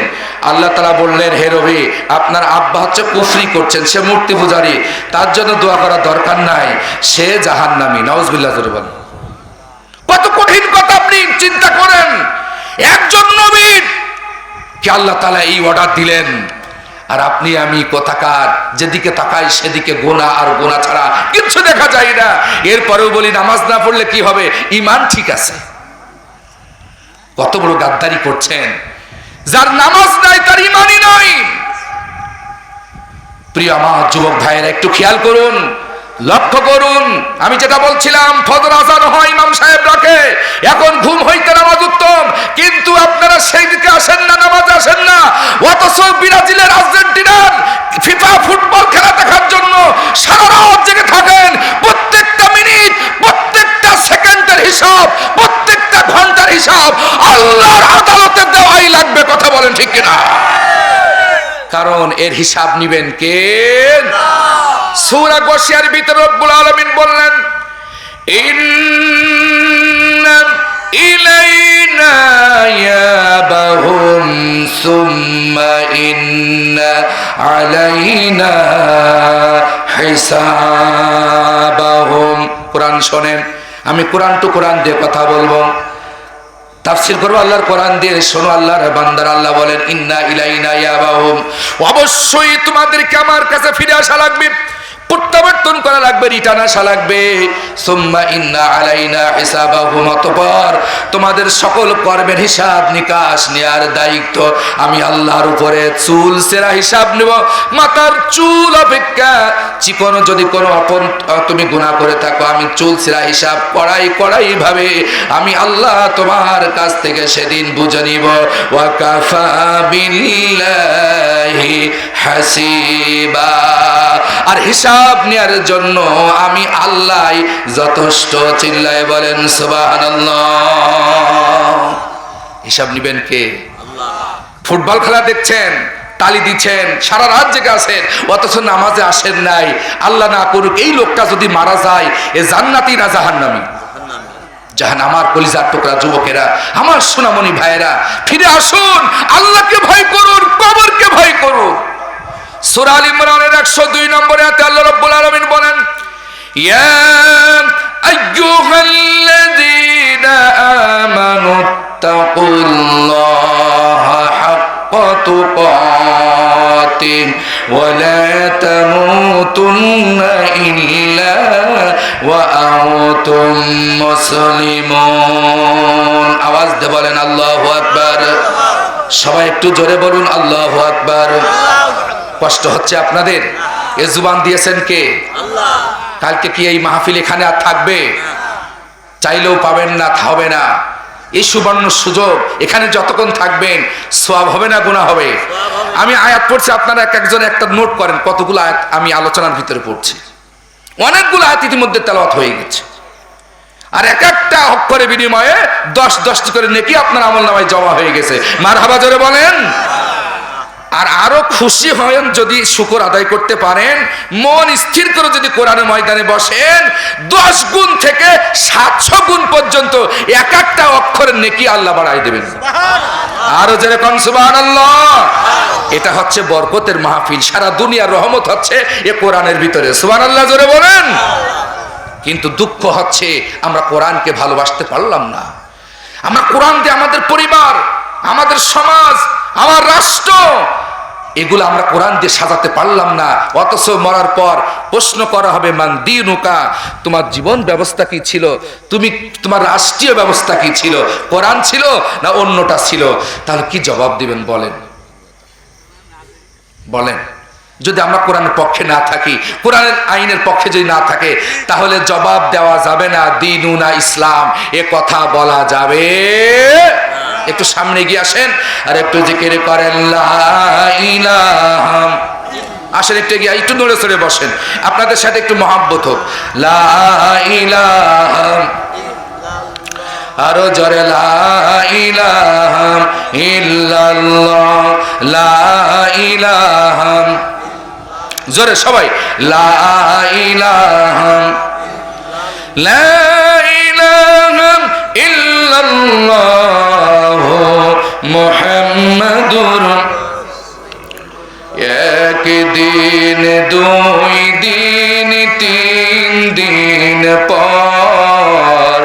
আল্লাহ তাআলা বললেন, হে নবী, আপনার আব্বা হচ্ছে কুফরি করছেন, সে মূর্তি পূজারী, তার জন্য দোয়া করার দরকার নাই, সে জাহান্নামী। নাউযুবিল্লাহ। কত কঠিন কথা আপনি চিন্তা করেন। একজন নবীর কে আল্লাহ তাআলা এই অর্ডার দিলেন, আর আপনি আমি কোথাকার, যেদিকে তাকাই সেদিকে গোনা আর গোনা ছাড়া কিছু দেখা যায় না। এরপরেও বলি নামাজ না পড়লে কি হবে? ঈমান ঠিক আছে। কত বড় গাদ্দারি করছেন। যার নামাজ নাই তার ঈমানই নাই। প্রিয় আমার যুবক ভাইয়েরা, একটু খেয়াল করুন, লক্ষ্য করুন। আমি যেটা বলছিলাম, ফজর আজান হয়, ইমাম সাহেব রাখে, এখন ঘুম হইতে নামাজ উত্তম, কিন্তু আপনারা সেই দিকে আসেন না, নামাজ আসেন না। অথচ ব্রাজিলের, আর্জেন্টিনার ফিফা ফুটবল খেলা দেখার জন্য সারা রাত জেগে থাকেন। প্রত্যেকটা মিনিট, প্রত্যেকটা সেকেন্ডের হিসাব, প্রত্যেকটা ঘন্টার হিসাব আল্লাহর আদালতে দেওয়াই লাগবে। কথা বলেন ঠিক কিনা? কারণ এর হিসাব নিবেন কে? সূরা গাশিয়ার ভিতরে রব্বুল আলামিন বললেন, ইন্না ইলাইনা ইয়াবাহুম সুম্মা ইন্না আলাইনা হিসাবাহুম। কোরআন শোনেন, আমি কোরআন টু কোরআন দিয়ে কথা বলবো, তাফসীর করবো আল্লাহর কোরআন দিয়ে। শোনো আল্লাহর বান্দারা, আল্লাহ বলেন, ইন্না ইলাইনা ইয়াবাহুম, অবশ্যই তোমাদেরকে আমার কাছে ফিরে আসা লাগবে, প্রত্যাবর্তন করা লাগবে, রিটার্ন আসা লাগবে। সুম্মা ইন্না আলাইনা হিসাবাহুম, অতঃপর তোমাদের সকল কর্মের হিসাব নিকাশ নেয়ার দায়িত্ব আমি আল্লাহর উপরে। চুল সেরা হিসাব নেব, মাথার চুল অপেক্ষা চিকন যদি কোনো তুমি গুনাহ করে থাকো, আমি চুল সেরা হিসাব কড়াই ভাবে আমি আল্লাহ তোমার কাছ থেকে সেদিন বুঝে নিব। ওয়া কাফা বিল্লাহি হাসিবা, আর হিসাব নেয়ার জন্য আমি আল্লাহ যথেষ্ট। চিল্লায় বলেন সুবহানাল্লাহ। হিসাব নিবেন কে? আল্লাহ। ফুটবল খেলা দেখছেন, তালি দিচ্ছেন, সারা রাত জেগে আছেন, অথচ নামাজে আসেন নাই। আল্লাহ না করুক এই লোকটা যদি মারা যায়, এ জান্নাতি না জাহান্নামী? জাহান আমার কলিজার টুকরা যুবকেরা, আমার সোনামণি ভাইয়েরা, ফিরে আসুন, আল্লাহকে ভয় করুন, কবরকে ভয় করুন। সূরা আল ইমরানের 102 নম্বরে আয়াতে আল্লাহ রাব্বুল আলামিন বলেন, ইয়া আইয়ুহাল্লাযীনা আমানুত্তাকুল্লাহা হাক্কা তুকাতিহি ওয়া লা তামুতুন্না ইল্লা ওয়া আনতুম মুসলিমুন। আওয়াজ দিয়ে বলেন আল্লাহু আকবার। সবাই একটু জোরে বলুন আল্লাহু আকবার। কষ্ট হচ্ছে আপনাদের? এ জুবান দিয়েছেন কে? আল্লাহ। কালকে কি এই মাহফিল এখানে আর থাকবে? চাইলেও পাবেন না, হবে না। এই সুবর্ণ সুযোগ, এখানে যতক্ষণ থাকবেন সওয়াব হবে না গুনাহ হবে? আমি আয়াত পড়ছি, আপনারা এক একজন একটা নোট করেন কতগুলো আয়াত আমি আলোচনার ভিতরে পড়ছি। অনেকগুলো আয়াত ইতিমধ্যে তেলাওয়াত হয়ে গেছে, আর এক একটা অক্ষরের বিনিময়ে 10-10টি করে নেকি আপনার আমলনামায় জমা হয়ে গেছে। মারহাবা জোরে বলেন। আর আরো খুশি হয়েন যদি শুকর আদায় করতে পারেন, মন স্থির করে যদি কোরআনের ময়দানে বসেন, 10 গুণ থেকে 700 গুণ পর্যন্ত এক একটা অক্ষরের নেকি আল্লাহ বাড়াই দেবেন। আরো যেরকম সুবহানাল্লাহ। এটা হচ্ছে বরকতের মাহফিল, সারা দুনিয়ার রহমত হচ্ছে এ কোরআনের ভিতরে। সুবহানাল্লাহ জোরে বলেন। কিন্তু দুঃখ হচ্ছে আমরা কোরআনকে ভালোবাসতে পারলাম না। আমরা কোরআন দিয়ে আমাদের পরিবার, আমাদের সমাজ, আমার রাষ্ট্র, এগুলো আমরা কোরআন দিয়ে সাজাতে পারলাম না। অথচ মরার পর প্রশ্ন করা হবে, মান দিনুকা, তোমার জীবন ব্যবস্থা কি ছিল, তোমার রাষ্ট্রীয় ব্যবস্থা কি ছিল, কোরআন ছিল না অন্যটা ছিল? তাহলে কি জবাব দিবেন বলেন? বলেন। যদি আমরা কোরআনের পক্ষে না থাকি, কোরআনের আইনের পক্ষে যদি না থাকে, তাহলে জবাব দেওয়া যাবে না দিনুনা ইসলাম, এ কথা বলা যাবে। একটু সামনে গিয়ে আসেন আর একটু জিকির করেন লা ইলাহা। আসেন একটু গিয়ে একটু নড়ে চড়ে বসেন, আপনাদের সাথে একটু মহাব্বত হোক। লা ইলাহা, আরো জোরে লা ইলাহা ইল্লাল্লাহ, লা ইলাহা, জোরে সবাই লা ইলাহা, লা ইলাহা ইল্লাল্লাহ মুহাম্মাদুর। একদিন, 2 দিন, 3 দিন পর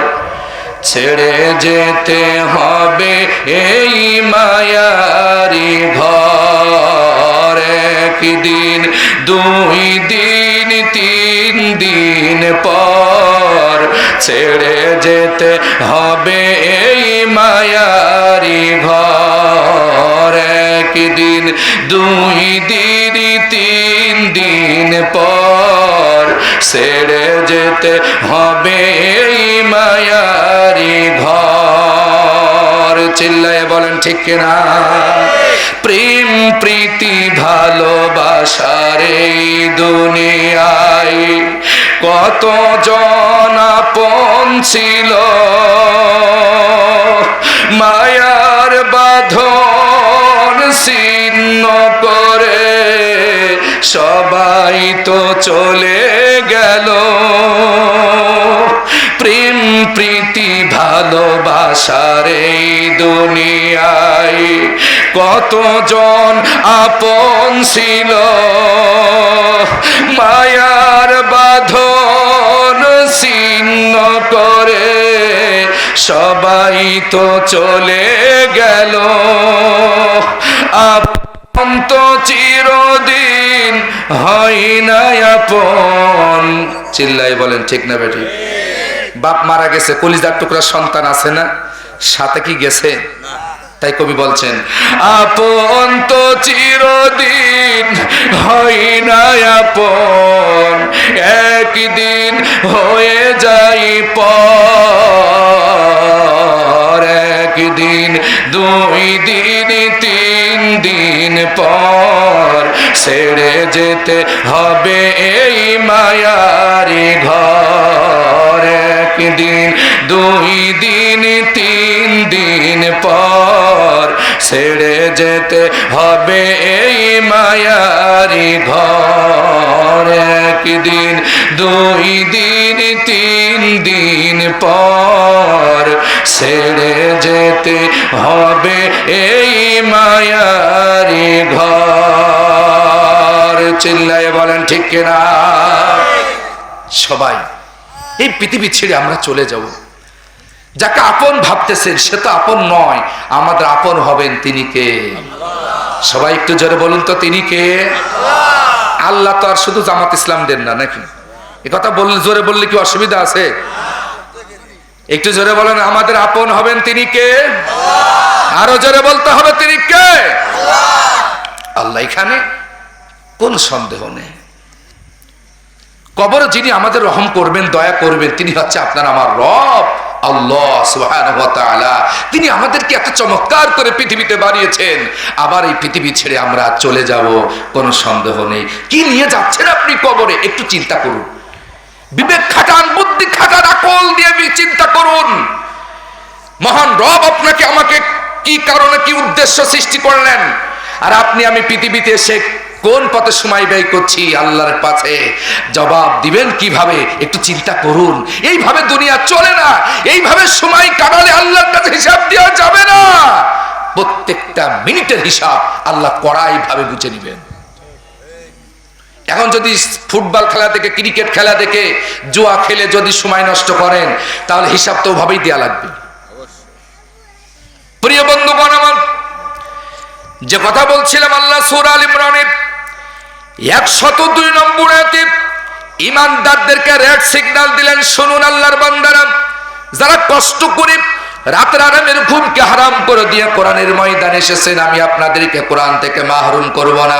ছেড়ে যেতে হবে এই মায়ারি ঘর। একদিন, 2 দিন, 3 দিন পর ছেড়ে যেতে হবে এই মায়ারি ঘর। একদিন, 2 দিন, 3 দিন পর ছেড়ে যেতে হবে এই মায়ারি ঘর। চিল্লায়ে বলেন ঠিক কিনা? প্রেম প্রীতি ভালোবাসার এই দুনিয়ায় কত জন আপন ছিল, মায়ার বাঁধন ছিন্ন করে সবাই তো চলে গেল। প্রেম প্রীতি ভালোবাসার এই দুনিয়ায় কতজন আপন ছিল, মায়ার বাঁধন ছিন্ন করে সবাই তো চলে গেল। আপন তো চিরদিন হয় না আপন। চিল্লাই বলেন ঠিক না বেটি? বাপ মারা গেছে, কলিজার টুকরা সন্তান আছে না, সাথে কি গেছে? তাই কবি বলছেন, আপন তো চিরদিন হয় না আপন, একদিন হয়ে যাই পর। একদিন, 2 দিন, 3 দিন পর ছেড়ে যেতে হবে এই মায়ারি ঘর। একদিন, 2 দিন, 3 দিন পর ছেড়ে যেতে হবে এই মায়ারি ঘর। একদিন, 2 দিন, 3 দিন পর ছেড়ে যেতে হবে এই মায়ারি ঘর। চিল্লায়ে বলেন ঠিক কিনা? সবাই এই পৃথিবী ছেড়ে আমরা চলে যাব। যাকে আপন ভাবতেছেন সে তো আপন নয়, আমাদের আপন হবেন তিনি কে? সবাই একটু জোরে বলুন তো, তিনি কে? আল্লাহ তো আর শুধু জামাত ইসলাম দেন না নাকি? এ কথা বললে, জোরে বললে কি অসুবিধা আছে? একটু জোরে বলেন, আমাদের আপন হবেন তিনি কে? আরো জোরে বলতে হবে, তিনি কে? আল্লাহ। এখানে কোন সন্দেহ নেই। কবরে যিনি আমাদের রহম করবেন, দয়া করবেন, তিনি হচ্ছে আপনার আমার রব আল্লাহ সুবহানাহু ওয়া তাআলা। তিনি আমাদেরকে এত চমৎকার করে পৃথিবীতে বানিয়েছেন, আবার এই পৃথিবী ছেড়ে আমরা চলে যাব, কোনো সন্দেহ নেই। কি নিয়ে যাচ্ছেন আপনি কবরে? একটু চিন্তা করুন, বিবেক খাটান, বুদ্ধি খাটান, আকল দিয়ে চিন্তা করুন। মহান রব আপনাকে আমাকে কি কারণে, কি উদ্দেশ্য সৃষ্টি করলেন, আর আপনি আমি পৃথিবীতে এসে কোন পথে সময় ব্যয় করছি, আল্লাহর কাছে জবাব দিবেন কিভাবে? একটু চিন্তা করুন। এইভাবে দুনিয়া চলে না, এইভাবে সময় কাটালে আল্লাহর কাছে হিসাব দেওয়া যাবে না। প্রত্যেকটা মিনিটের হিসাব আল্লাহ কড়াই ভাবে বুঝে নেবেন। এখন যদি ফুটবল খেলা দেখে, ক্রিকেট খেলা দেখে, জুয়া খেলে যদি সময় নষ্ট করেন, তাহলে হিসাব তো ওভাবেই দেওয়া লাগবে। প্রিয় বন্ধুগণ আমার, যে কথা বলছিলাম, আল্লাহ সূরা আল ইমরানের 102 নম্বর আয়াতে ঈমানদারদেরকে রেড সিগন্যাল দিলেন, শুনুন আল্লাহর বান্দারা, যারা কষ্ট করে রাতের আরামের ঘুমকে হারাম করে দিয়ে কোরআনের ময়দানে এসেছেন, আমি আপনাদেরকে কোরআন থেকে মাহরুম করব না।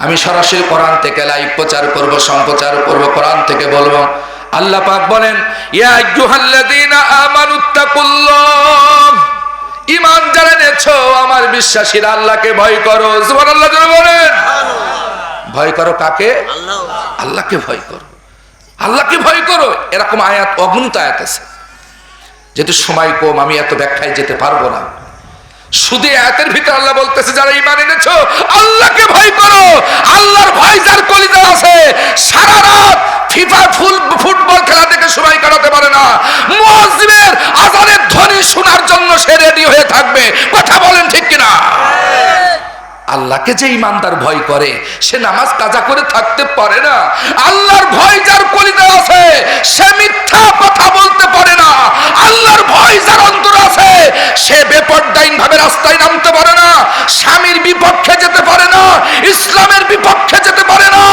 আমি সরাসরি কোরআন থেকে লাইভ প্রচার করব, সম্প্রচার করব, কোরআন থেকে বলবো। আল্লাহ পাক বলেন, ইয়া আইয়ুহাল্লাযীনা আমানুত্তাকুল্লাহ, ঈমান যারা এনেছো আমার বিশ্বাসীরা, আল্লাহকে ভয় করো। সুবহানাল্লাহ জোরে বলেন। ভয় করো কাকে? আল্লাহকে ভয় করো, আল্লাহকে ভয় করো। এরকম আয়াত অগণিত আয়াত আছে। যেহেতু সময় কম, আমি এত ব্যাখ্যায় যেতে পারবো না। শুধু আয়াতের ভিতরে আল্লাহ বলতেছে, যারা ঈমান এনেছো আল্লাহকে ভয় করো। আল্লাহর ভয় যার কলিজা আছে, সারা রাত ফিফা ফুটবল খেলা দেখে সময় কাটাতে পারে না, মুয়াজ্জিনের আযানের ধ্বনি শোনার জন্য সে রেডি হয়ে থাকবে। কথা বলেন ঠিক কিনা? আল্লাহকে যে ঈমানদার ভয় করে, সে নামাজ কাজা করে থাকতে পারে না। আল্লাহর ভয় যার কলিজা আছে, সে মিথ্যা কথা বলতে পারে না। আল্লাহর ভয় যার অন্তরে আছে, সে বেপরদাইন ভাবে রাস্তায় নামতে পারে না, স্বামীর বিপক্ষে যেতে পারে না, ইসলামের বিপক্ষে যেতে পারে না,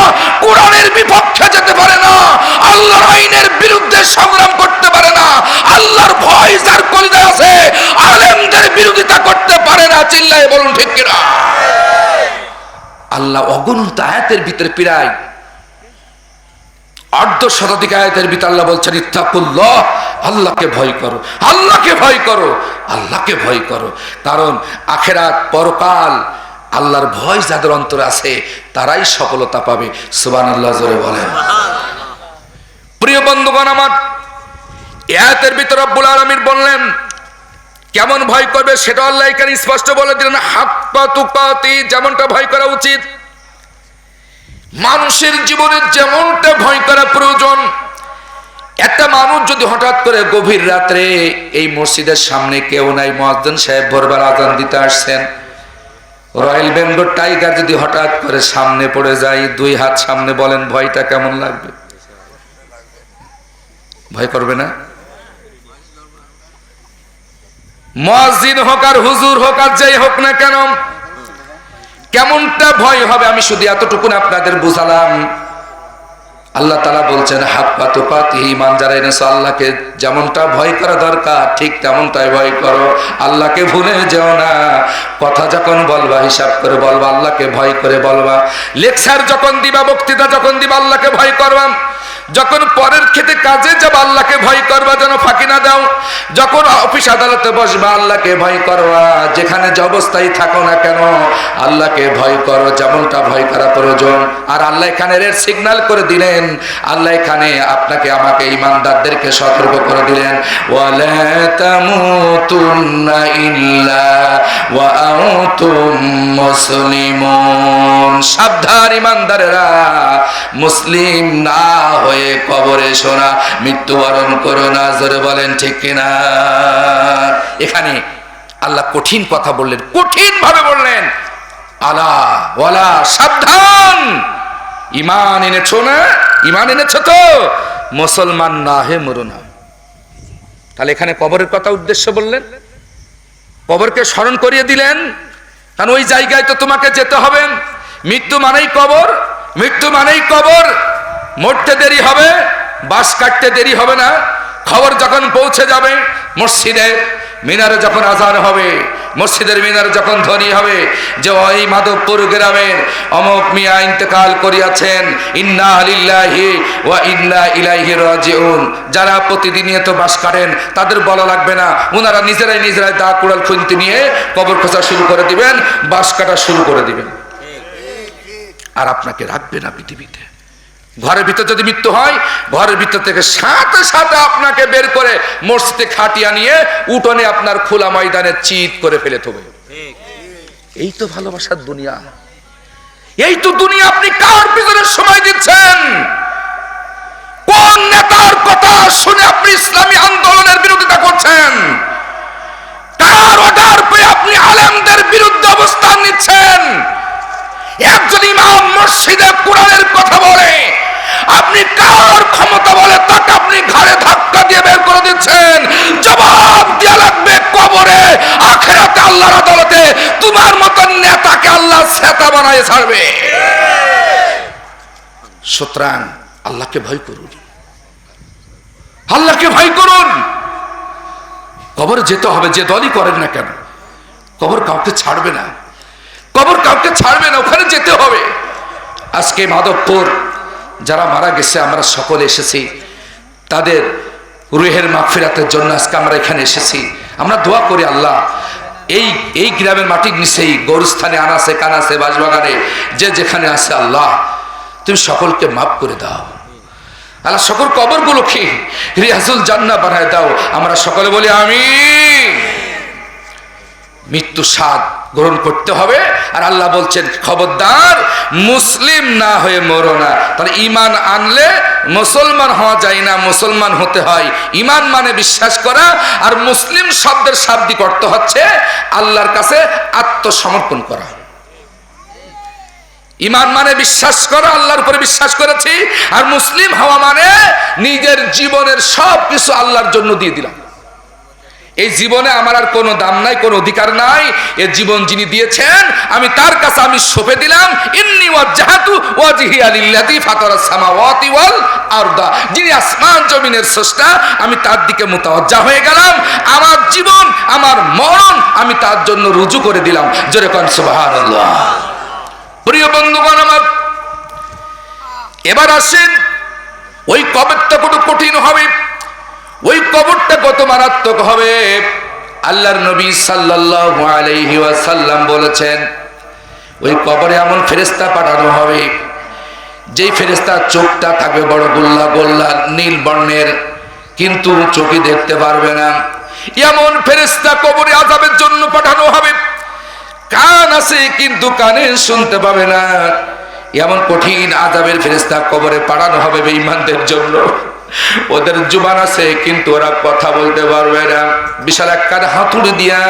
কোরআনের বিপক্ষে যেতে পারে না, আল্লাহর আইনের বিরুদ্ধে সংগ্রাম করতে পারে না। আল্লাহর ভয় যার কলিজায় আছে, আলেমদের বিরোধিতা করতে পারে না। চিল্লায়ে বলুন ঠিক কিনা? আল্লাহ অগণিত আয়াতের ভিতরে প্রায় অর্ধ শতাধিক আয়াতের ভিতরে আল্লাহ বলছেন, ইত্তাকুল্লাহ, আল্লাহকে ভয় করো, আল্লাহকে ভয় করো, আল্লাহকে ভয় করো। কারণ আখিরাত, পরকাল, আল্লাহর ভয় যাদের অন্তরে আছে তারাই সফলতা পাবে। সুবহানাল্লাহ জোরে বলেন। প্রিয় বন্ধুগণ আমার, আয়াতের ভিতরে রব্বুল আলামিন বললেন কেমন ভয় করবে, সেটা আল্লাহ এখানে স্পষ্ট বলে দিলেন। হাক্কা তুকাতি, যেমনটা ভয় করা উচিত, মানুষের জীবনে যেমনটা ভয় করা প্রয়োজন। একটা মানুষ যদি হঠাৎ করে গভীর রাত্রে এই মসজিদের সামনে কেউ নাই, মুয়াজ্জিন সাহেব ভোরবেলা আযান দিতে আসছেন, রয়্যাল বেঙ্গল টাইগার যদি হঠাৎ করে সামনে পড়ে যায়, 2 হাত সামনে, বলেন ভয়টা কেমন লাগবে? ভয় করবে না? মুয়াজ্জিন হোক আর হুজুর হোক আর যাই হোক না কেন, কেমনটা ভয় হবে? আমি শুধু এতটুকু আপনাদের বুঝালাম। আল্লাহ তাআলা বলছেন, হাক্কা তুকাতিহি, ঈমান যারা এনেছো আল্লাহকে যেমনটা ভয় করা দরকার ঠিক তেমনটাই ভয় করো। আল্লাহকে ভুলে যেও না। কথা যখন বলবা হিসাব করে বলবা, আল্লাহকে ভয় করে বলবা। লেকচার যখন দিবা, বক্তৃতা যখন দিবা, আল্লাহকে ভয় করবা। যখন পরের ক্ষেতে কাজে যাবা, আল্লাহকে ভয় করবা, যেন ফাঁকি না দাও। যখন অফিস আদালতে বসবা, আল্লাহকে ভয় করবা। যেখানে যে অবস্থায় থাকো না কেন, আল্লাহকে ভয় করো, যেমনটা ভয় করা প্রয়োজন। আর আল্লাহ এখানে রেড সিগন্যাল করে দিলেন, আল্লাহ এখানে আপনাকে আমাকে ঈমানদারদেরকে সতর্ক করে দিলেন, ওয়ালা তামুতুন্না ইল্লা ওয়া আনতুম মুসলিমুন। সাবধান ঈমানদারেরা, মুসলিম না হয়ে হয়ে কবরে শোনা, মৃত্যুবরণ করো না। জোরে বলেন ঠিক কিনা? এখানে আল্লাহ কঠিন কথা বললেন, কঠিন ভাবে বললেন, আলা ওয়ালা, সাবধান, ইমান এনেছো না? ইমান এনেছো তো? মুসলমান না হে মরো না। তাহলে এখানে কবরের কথা উদ্দেশ্য বললেন, কবরকে স্মরণ করিয়ে দিলেন, কারণ ওই জায়গায় তো তোমাকে যেতে হবে। মৃত্যু মানেই কবর, মৃত্যু মানেই কবর। মরতে দেরি হবে, বাস কাটতে দেরি হবে না। খবর যখন পৌঁছে যাবে, মসজিদের মিনারে যখন আজান হবে, মসজিদের মিনারে যখন ধ্বনি হবে যে ওই মাধবপুর গ্রামের অমুক মিয়া ইন্তেকাল করিয়াছেন, ইন্না লিল্লাহি ওয়া ইন্না ইলাইহি রাজিউন। যারা প্রতিদিন তো বাস কাটেন তাদের বলা লাগবে না, ওনারা নিজেরাই দা কুড়াল খুন্তি নিয়ে কবর খোঁজা শুরু করে দিবেন, বাস কাটা শুরু করে দিবেন, আর আপনাকে রাখবে না পৃথিবীতে। ঘরের ভিতর যদি মৃত্যু হয়, ঘরের ভিতর থেকে সাথে সাথে আপনাকে বের করে মসজিদে খাটিয়া নিয়ে উঠোনে আপনার খোলা ময়দানে চিৎ করে ফেলে দেবে। এই তো ভালোবাসার দুনিয়া, এই তো দুনিয়া। আপনি কার পিছনে সময় দিচ্ছেন? কোন নেতার কথা শুনে আপনি ইসলামী আন্দোলনের বিরোধিতা করছেন? কার অর্ডার পেয়ে আপনি আলেমদের বিরুদ্ধে অবস্থান নিচ্ছেন? একজন ইমাম মসজিদে কোরআনের কথা বলে, আপনি কার ক্ষমতা বলে তাকে আপনি ঘাড়ে ধাক্কা দিয়ে বের করে দিচ্ছেন? জবাব দেয়া লাগবে কবরে, আখিরাতে আল্লাহর আদালতে তোমার মতন নেতাকে আল্লাহ সেতা বানায় ছাড়বে। সুতরাং আল্লাহকে ভয় করুন, আল্লাহকে ভয় করুন। কবরে যেতে হবে, যে দলই করেন না কেন, কবর কাউকে ছাড়বে না, কবর কাউকে ছাড়বে না, ওখানে যেতে হবে। আজকে মাধবপুর যারা মারা গেছে আমরা সকলে এসেছি, তাদের রুহের মাগফিরাতের জন্য আজকে আমরা এখানে এসেছি। আমরা দোয়া করি আল্লাহ এই গ্রামের মাটির নিচেই গৌরস্থানে, আনাসে কানাসে, বাসবাগানে যে যেখানে আছে, আল্লাহ তুমি সকলকে মাফ করে দাও। আল্লাহ সকল কবরগুলোকে রিয়াজুল জান্নাহ বানায় দাও। আমরা সকলে বলি আমিন। মৃত্যু স্বাদ গ্রহণ করতে হবে। আর আল্লাহ বলছেন খবরদার মুসলিম না হয়ে মরো না। তাহলে ইমান আনলে মুসলমান হওয়া যায় না, মুসলমান হতে হয়। ইমান মানে বিশ্বাস করা, আর মুসলিম শব্দের শাব্দিক অর্থ হচ্ছে আল্লাহর কাছে আত্মসমর্পণ করা। ইমান মানে বিশ্বাস করা, আল্লাহর উপরে বিশ্বাস করেছি। আর মুসলিম হওয়া মানে নিজের জীবনের সব কিছু আল্লাহর জন্য দিয়ে দিলাম। এই জীবনে আমার আর কোনো দাম নাই, কোনো অধিকার নাই। এই জীবন যিনি দিয়েছেন আমি তার কাছে আমি সঁপে দিলাম। ইন্নী ওয়াজজাহাতু ওয়াজহিয়া লিল্লাযী ফাতারাস সামাওয়াতি ওয়াল আরদা। যিনি আসমান জমিনের স্রষ্টা, আমি তার দিকে মুতাওয়াজ্জা হয়ে গেলাম। আমার জীবন, আমার মরণ আমি তার জন্য রুজু করে দিলাম। জোরে কোন সুবহানাল্লাহ। প্রিয় বন্ধুগণ আমার, এবার আসেন ওই কবরটা কত কঠিন হবে, ওই কবরটা কত মারাত্মক হবে। আল্লাহর নবী সাল্লাল্লাহু আলাইহি ওয়াসাল্লাম বলেছেন ওই কবরে এমন ফেরেশতা পাঠানো হবে, যেই ফেরেশতার চোখটা থাকবে বড় গোল্লা গোল্লা নীল বর্ণের, কিন্তু চোখে দেখতে পারবে না। এমন ফেরেশতা কবরে আযাবের জন্য পাঠানো হবে। কান আছে কিন্তু কানে শুনতে পাবে না। এমন কঠিন আযাবের ফেরেশতা কবরে পাঠানো হবে বেঈমানদের জন্য। ওদের জুবান আছে কিন্তু ওরা কথা বলতে পারবে না। বিশাল একটা হাতুড়ি দিয়া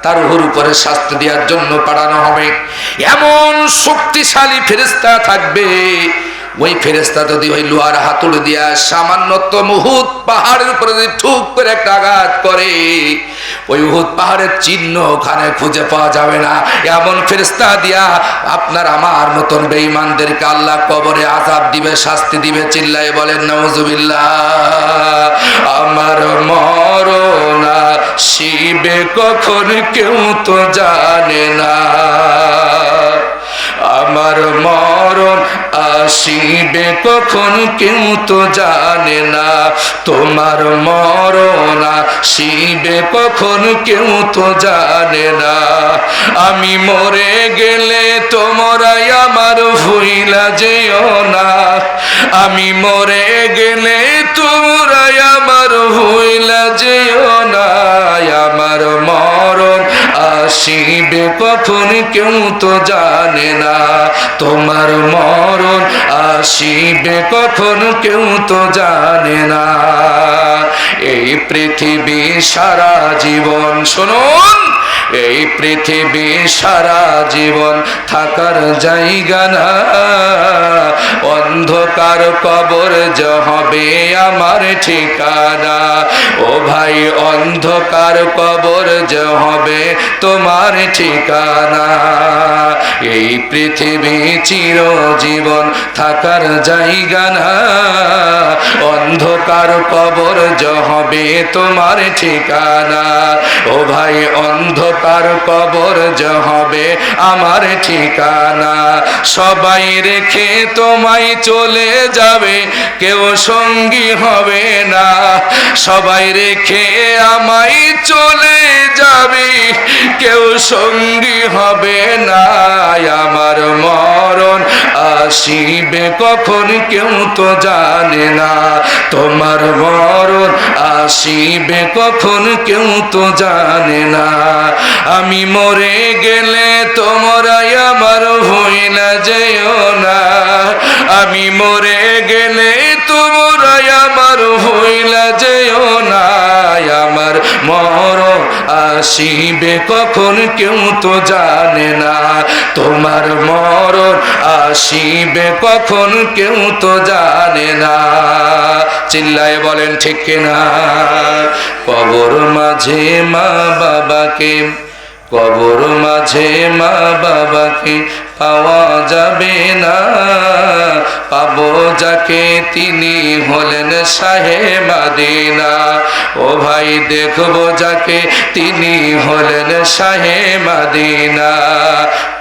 তার রূহের উপরে শাস্তি দেওয়ার জন্য পাঠানো হবে। এমন শক্তিশালী ফেরেশতা থাকবে, ওই ফেরেশতা যদি ওই লোহার হাতুড়ি দিয়া সামান্যত উহুদ পাহাড়ের উপরে যদি ঠুক করে একটা আঘাত করে, ওই উহুদ পাহাড়ের চিহ্ন ওখানে খুঁজে পাওয়া যাবে না। এমন ফেরেশতা দিয়া আপনার আমার মতন বেঈমানদেরকে আল্লাহ কবরে আযাব দিবে, শাস্তি দিবে। চিল্লায়ে বলেন নাউজুবিল্লাহ। আমার মরণ আসিবে কখন কেউ তো জানে না, আমার মরণ আসিবে কখন কেউ তো জানে না, তোমার মরণ আসিবে কখন কেউ তো জানে না। আমি মরে গেলে তোমরাই আমার ভুইলা যেও না, আমি মরে গেলে তোমরাই আমার ভুইলা যেও না, আমার মরণ আসিবে কখন কেউ তো জানে না, তোমার মরণ আসিবে কখন কেউ তো জানে না। এই পৃথিবী সারা জীবন, শুনুন, এই পৃথিবী সারা জীবন থাকার জায়গা না, অন্ধকার কবর যে হবে আমার ঠিকানা। ও ভাই, অন্ধকার কবর যে হবে তোমার ঠিকানা। এই পৃথিবী চিরজীবন থাকার জায়গা না, অন্ধকার কবর যে হবে তোমার ঠিকানা। ও ভাই, অন্ধকার কবর যে হবে আমার ঠিকানা। সবাই রেখে তোমায় চলে যাবে, কেউ সঙ্গী হবে না। সবাই রেখে আমায় চলে যাবে, কেউ সঙ্গী হবে না। আমার মরণ আসিবে কখন কেউ তো জানে না, তোমার মরণ আসিবে কখন কেউ তো জানে না। আমি মরে গেলে তোমরা আমার হইলা যেও না, আমি মরে গেলে তোমরা আমার হইলা যেও না। আমার মরণ আসিবে কখন কেউ তো জানে না, তোমার মরণ আসিবে কখন কেউ তো জানে না। চিল্লায় বলেন ঠিক কিনা? কবর মাঝে মা বাবাকে, কবর মাঝে মা বাবাকে পাওয়া যাবে না, পাবো যাকে তিনি হলেন শাহে মাদিনা। ও ভাই, দেখবো যাকে তিনি হলেন শাহে মাদিনা।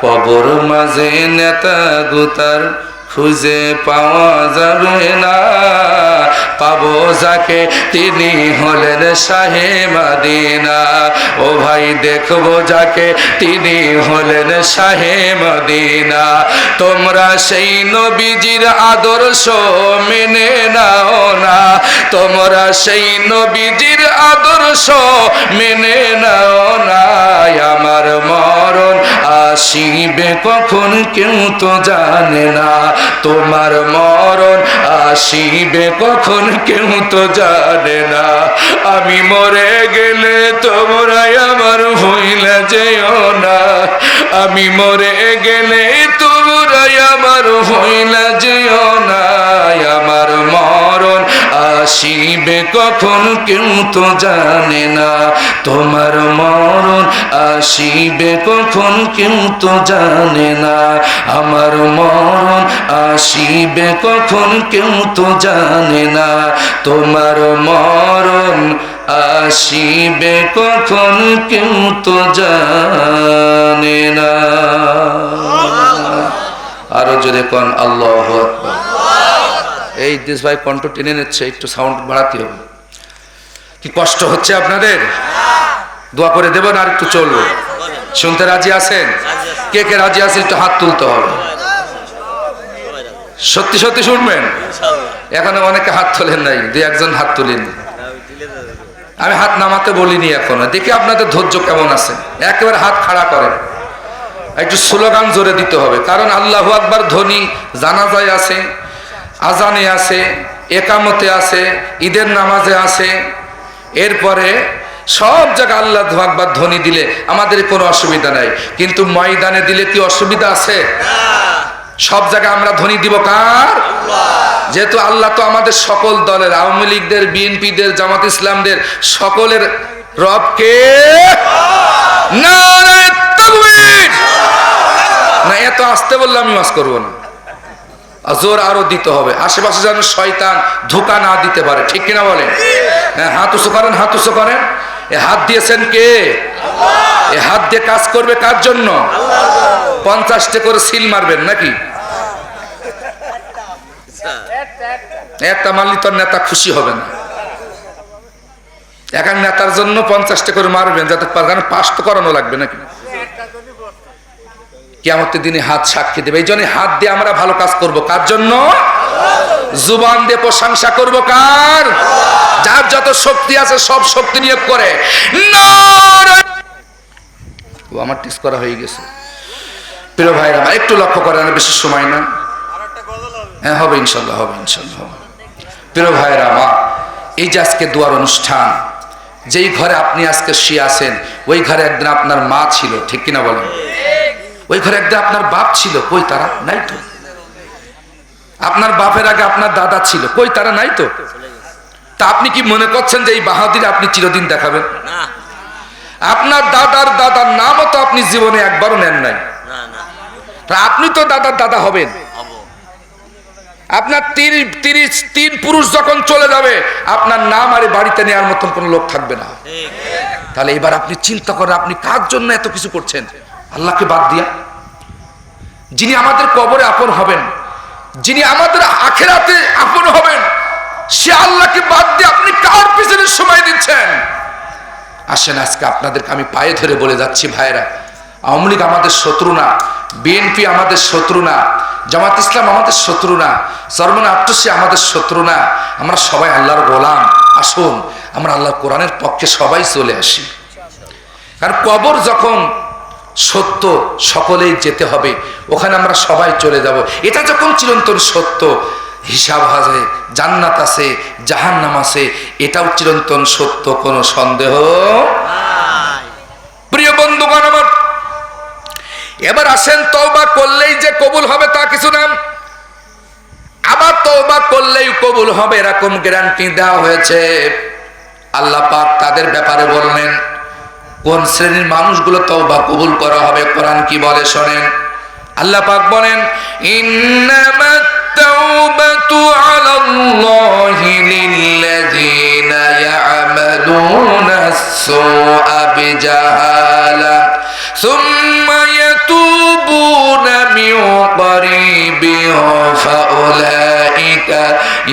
কবর মাঝে নেতা গুতার খুঁজে পাওয়া যাবে না, পাবো যাকে তিনি হলেন শাহে মাদিনা। ও ভাই, দেখবো যাকে তিনি হলেন শাহে মাদিনা। তোমরা সেই নবীজির আদর্শ মেনে নাও না, তোমরা সেই নবীজির আদর্শ মেনে নাও না। আমার মরণ আসিবে কখন কেউ তো জানে না, তোমার মরণ আসিবে কখন কেউ তো জানে না। আমি মরে গেলে তোমরা আমার হইলা যেও না, আমি মরে গেলে তোমরা আমার হইলা যেও না। আমার মরণ আসিবে কখন কেউ তো জানে না, তোমার মরণ আসিবে কখন কেউ তো জানে না। আমার মরণ আসিবে কখন কেউ তো জানে না, তোমার মরণ আসিবে কখন কেউ তো জানে না। আরো জোরে কোন আল্লাহু আকবার। এই দেশ ভাই কণ্ঠ টেনে নিচ্ছে, একটু সাউন্ড বাড়াতে হবে। কি কষ্ট হচ্ছে আপনাদের? দোয়া করে দেবেন আর একটু চলবে। শুনতে রাজি আছেন? কে কে রাজি আছেন একটু হাত তুলতে হবে। সত্যি সত্যি শুনবেন? এখনো অনেকে হাত তোলেন নাই, দুই একজন হাত তুলেন। আমি হাত নামাতে বলিনি এখনো, দেখি আপনাদের ধৈর্য কেমন আছে। একেবারে হাত খাড়া করেন, একটু স্লোগান জোরে দিতে হবে। কারণ আল্লাহু আকবার ধ্বনি জানাজায় আছে, আজানে আছে, একামতে আছে, ঈদের নামাজে আছে, এরপরে সব জায়গায় আল্লাহু আকবার ধ্বনি দিলে আমাদের কোনো অসুবিধা নাই। কিন্তু ময়দানে দিলে কি অসুবিধা আছে? সব জায়গায় আমরা ধ্বনি দিব কার? যেহেতু আল্লাহ তো আমাদের সকল দলের, আওয়ামী লীগদের, বিএনপিদের, জামাত ইসলামদের সকলের রব কে? নারায়ে তাকবীর। না, এত আসতে বললে আমি ওয়াজ করবো না, জোর আরো দিতে হবে। আশেপাশে যেন শয়তান ধোঁকা না দিতে পারে, ঠিক কিনা বলেন? হ্যাঁ, হাত উঁচু করেন, হাত উঁচু করেন। এ হাত দিয়েছেন কে? এ হাত দিয়ে কাজ করবে কার জন্য? 50টা করে সিল মারবেন নাকি? একটা মারলি তোর নেতা খুশি হবে না। এক নেতার জন্য 50টা করে মারবেন, যাতে পাস তো করানো লাগবে নাকি? কিয়ামতের দিনে হাত সাক্ষী দেবে। এই জন্য হাত দিয়ে আমরা ভালো কাজ করব কার জন্য? জুবান দিয়ে প্রশংসা করব কার? যার যত শক্তি আছে সব শক্তি নিয়োগ করে ও আমার টেস্ট করা হয়ে গেছে। প্রিয় ভাইরা আমার একটু লক্ষ্য করেন, বেশি সময় না, হ্যাঁ হবে ইনশাল্লাহ, হবে ইনশাল্লাহ। প্রিয় ভাইরা আমার, এই যে আজকে দোয়ার অনুষ্ঠান, যেই ঘরে আপনি আজকে শুয়ে আছেন ওই ঘরে একদিন আপনার মা ছিল, ঠিক কিনা বলেন? ওই ঘরে একদিন আপনার বাপ ছিল, কই তারা? নাই তো। আপনার বাপের আগে আপনার দাদা ছিল, কই তারা? নাই তো। তা আপনি কি মনে করছেন যে এই বাহাদুরি আপনি চিরদিন দেখাবেন? আপনার দাদার দাদার নামও তো আপনি জীবনে একবারও নেন নাই, তা আপনি তো দাদার দাদা হবেন। আপনার তিন পুরুষ যখন চলে যাবে আপনার নাম আর বাড়িতে নেওয়ার মতন কোনো লোক থাকবে না। তাহলে এবার আপনি চিন্তা করেন, আপনি কার জন্য এত কিছু করছেন? আল্লাহকে বাদ দিয়া, যিনি আমাদের কবরে আপন হবেন, যিনি আমাদের আখিরাতে আপন হবেন, সে আল্লাহকে বাদ দিয়ে আপনি কার পিছনে সময় দিচ্ছেন? আসেন আজকে আপনাদেরকে আমি পায়ে ধরে বলে যাচ্ছি ভাইরা, আওয়ামী লীগ আমাদের শত্রু না, বিএনপি আমাদের শত্রু না, জামাত ইসলাম আমাদের শত্রু না, চরমন আট্টসি আমাদের শত্রু না। আমরা সবাই আল্লাহর গোলাম। আসুন আমরা আল্লাহর কোরআনের পক্ষে সবাই চলে আসি। কারণ কবর যখন সত্য, সকলেই যেতে হবে, ওখানে আমরা সবাই চলে যাব। এটা যখন চিরন্তন সত্য, হিসাব আছে, জান্নাত আছে, জাহান্নাম আছে, এটাও চিরন্তন সত্য, কোনো সন্দেহ নাই। প্রিয় বন্ধুগণ আমার, এবার আসেন, তওবা করলেই যে কবুল হবে তা কিছু না। আবার তওবা করলেই কবুল হবে এরকম গ্যারান্টি দেওয়া হয়েছে। আল্লাহ পাক তাদের ব্যাপারে বললেন কোন শ্রেণীর মানুষগুলো তওবা কবুল করা হবে। কোরআন কি বলে শোনেন। আল্লাহ পাক বলেন, ইন্নামাত তাওবাতু আলাল্লাহি লিল্লাযিনা ইয়া'মালুনাস সুআ বিজাহালা সুম্মা ইয়াতুবুনা মিন করিবিন ফাউলাইকা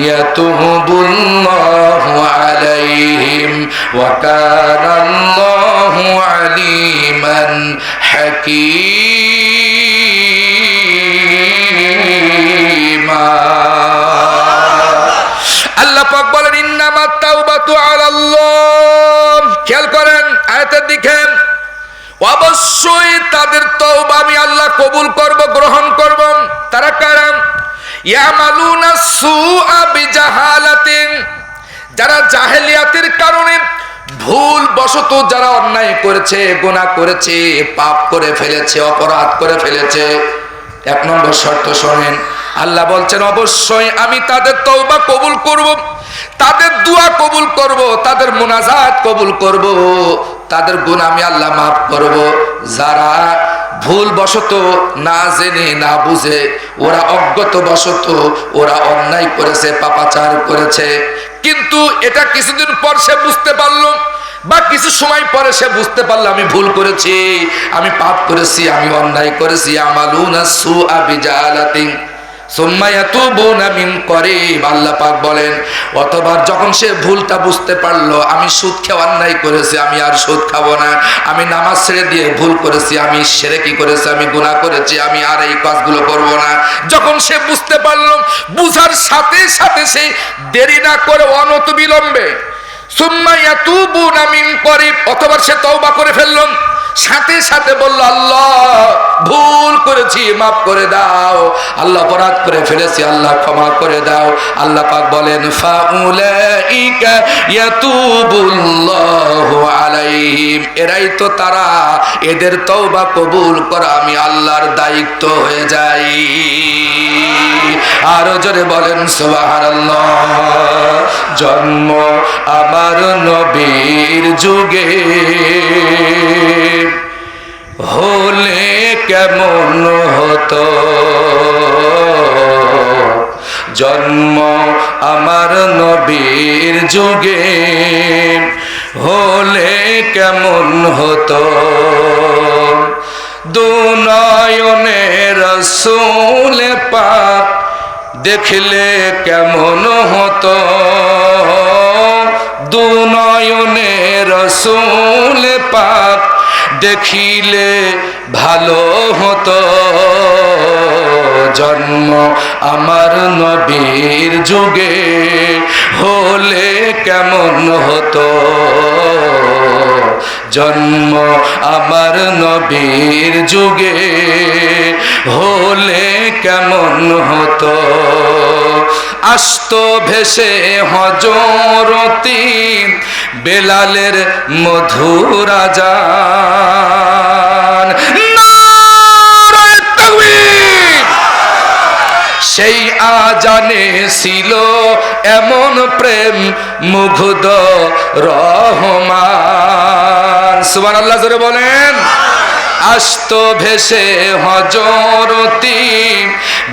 ইয়াতুবুল্লাহু আলাইহিম ওয়া কানাল্লাহু আলিমান হাকীমা। আল্লাহ পাক বলেন, ইন্নামাত তাওবাতু আলাল্লাহ। খেয়াল করেন আয়াতের দিকে, অবশ্যই তাদের তওবা আমি আল্লাহ কবুল করব, গ্রহণ করব। তারা কারা? ইয়ামালুনা সুআ বিজাহালাতিন, যারা জাহেলিয়াতের কারণে ভুল বশত যারা অন্যায় করেছে, গুনাহ করেছে, পাপ করে ফেলেছে, অপরাধ করে ফেলেছে। এক নম্বর শর্ত শোনেন, আল্লাহ বলছেন অবশ্যই আমি তাদের তওবা কবুল করব, তাদের দোয়া কবুল করব, তাদের মুনাজাত কবুল করব, তাদের গুনাহ আমি আল্লাহ মাফ করব। যারা ভুল বশত, না জেনে না বুঝে, ওরা অজ্ঞত বশত ওরা অন্যায় করেছে, পাপাচার করেছে, কিন্তু এটা কিছুদিন পর সে বুঝতে পারলো, বা কিছু সময় পরে সে বুঝতে পারলো আমি ভুল করেছি, আমি পাপ করেছি, আমি অন্যায় করেছি। আমালুনা সুআ বিজালাতিন সুম্মা ইয়াতুবুনা মিন করিব। আল্লাহ পাক বলেন অথবা যখন সে ভুলটা বুঝতে পারলো, আমি সুদ খেয়ে অন্যায় করেছি, আমি আর সুদ খাবো না, আমি নামাজ ছেড়ে দিয়ে ভুল করেছি, আমি শিরকি করেছি, আমি গুনাহ করেছি, আমি আর এই কাজগুলো করব না, যখন সে বুঝতে পারলো, বুঝার সাথে সাথে সে দেরি না করে অনত বিলম্বে সুম্মা ইয়াতুবুনা মিন করিব, অথবা সে তওবা করে ফেলল, সাথে সাথে বলল আল্লাহ ভুল করেছি, মাফ করে দাও, আল্লাহ অপরাধ করে ফেলেছি, আল্লাহ ক্ষমা করে দাও। আল্লাহ পাক বলেন ফাউলাইকা ইয়াতুবুল্লাহু আলাইহিম, এরাই তো তারা, এদের তওবা কবুল করা আমি আল্লাহর দায়িত্ব হয়ে যাই। আরো জোরে বলেন সুবহানাল্লাহ। জন্ম আমার নবীর যুগে হলে কেমন হতো, জন্ম আমার নবীর যুগে হলে কেমন হতো, দুনয়নে রাসূল পাক দেখলে কেমন হতো, দুনয়নে রাসূল পাক দেখিলে ভালো হতো, জন্ম আমার নবীর যুগে হলে কেমন হতো, জন্ম আমার নবীর যুগে হলে কেমন হতো। আসতো ভেসে হযরতি বেলালের মধুর আযান। নারে তাকবীর! সেই আজানে ছিল এমন প্রেম মুগ্ধ রহমান। সুবহানাল্লাহ জোরে বলেন। আসতো ভেসে হযরতি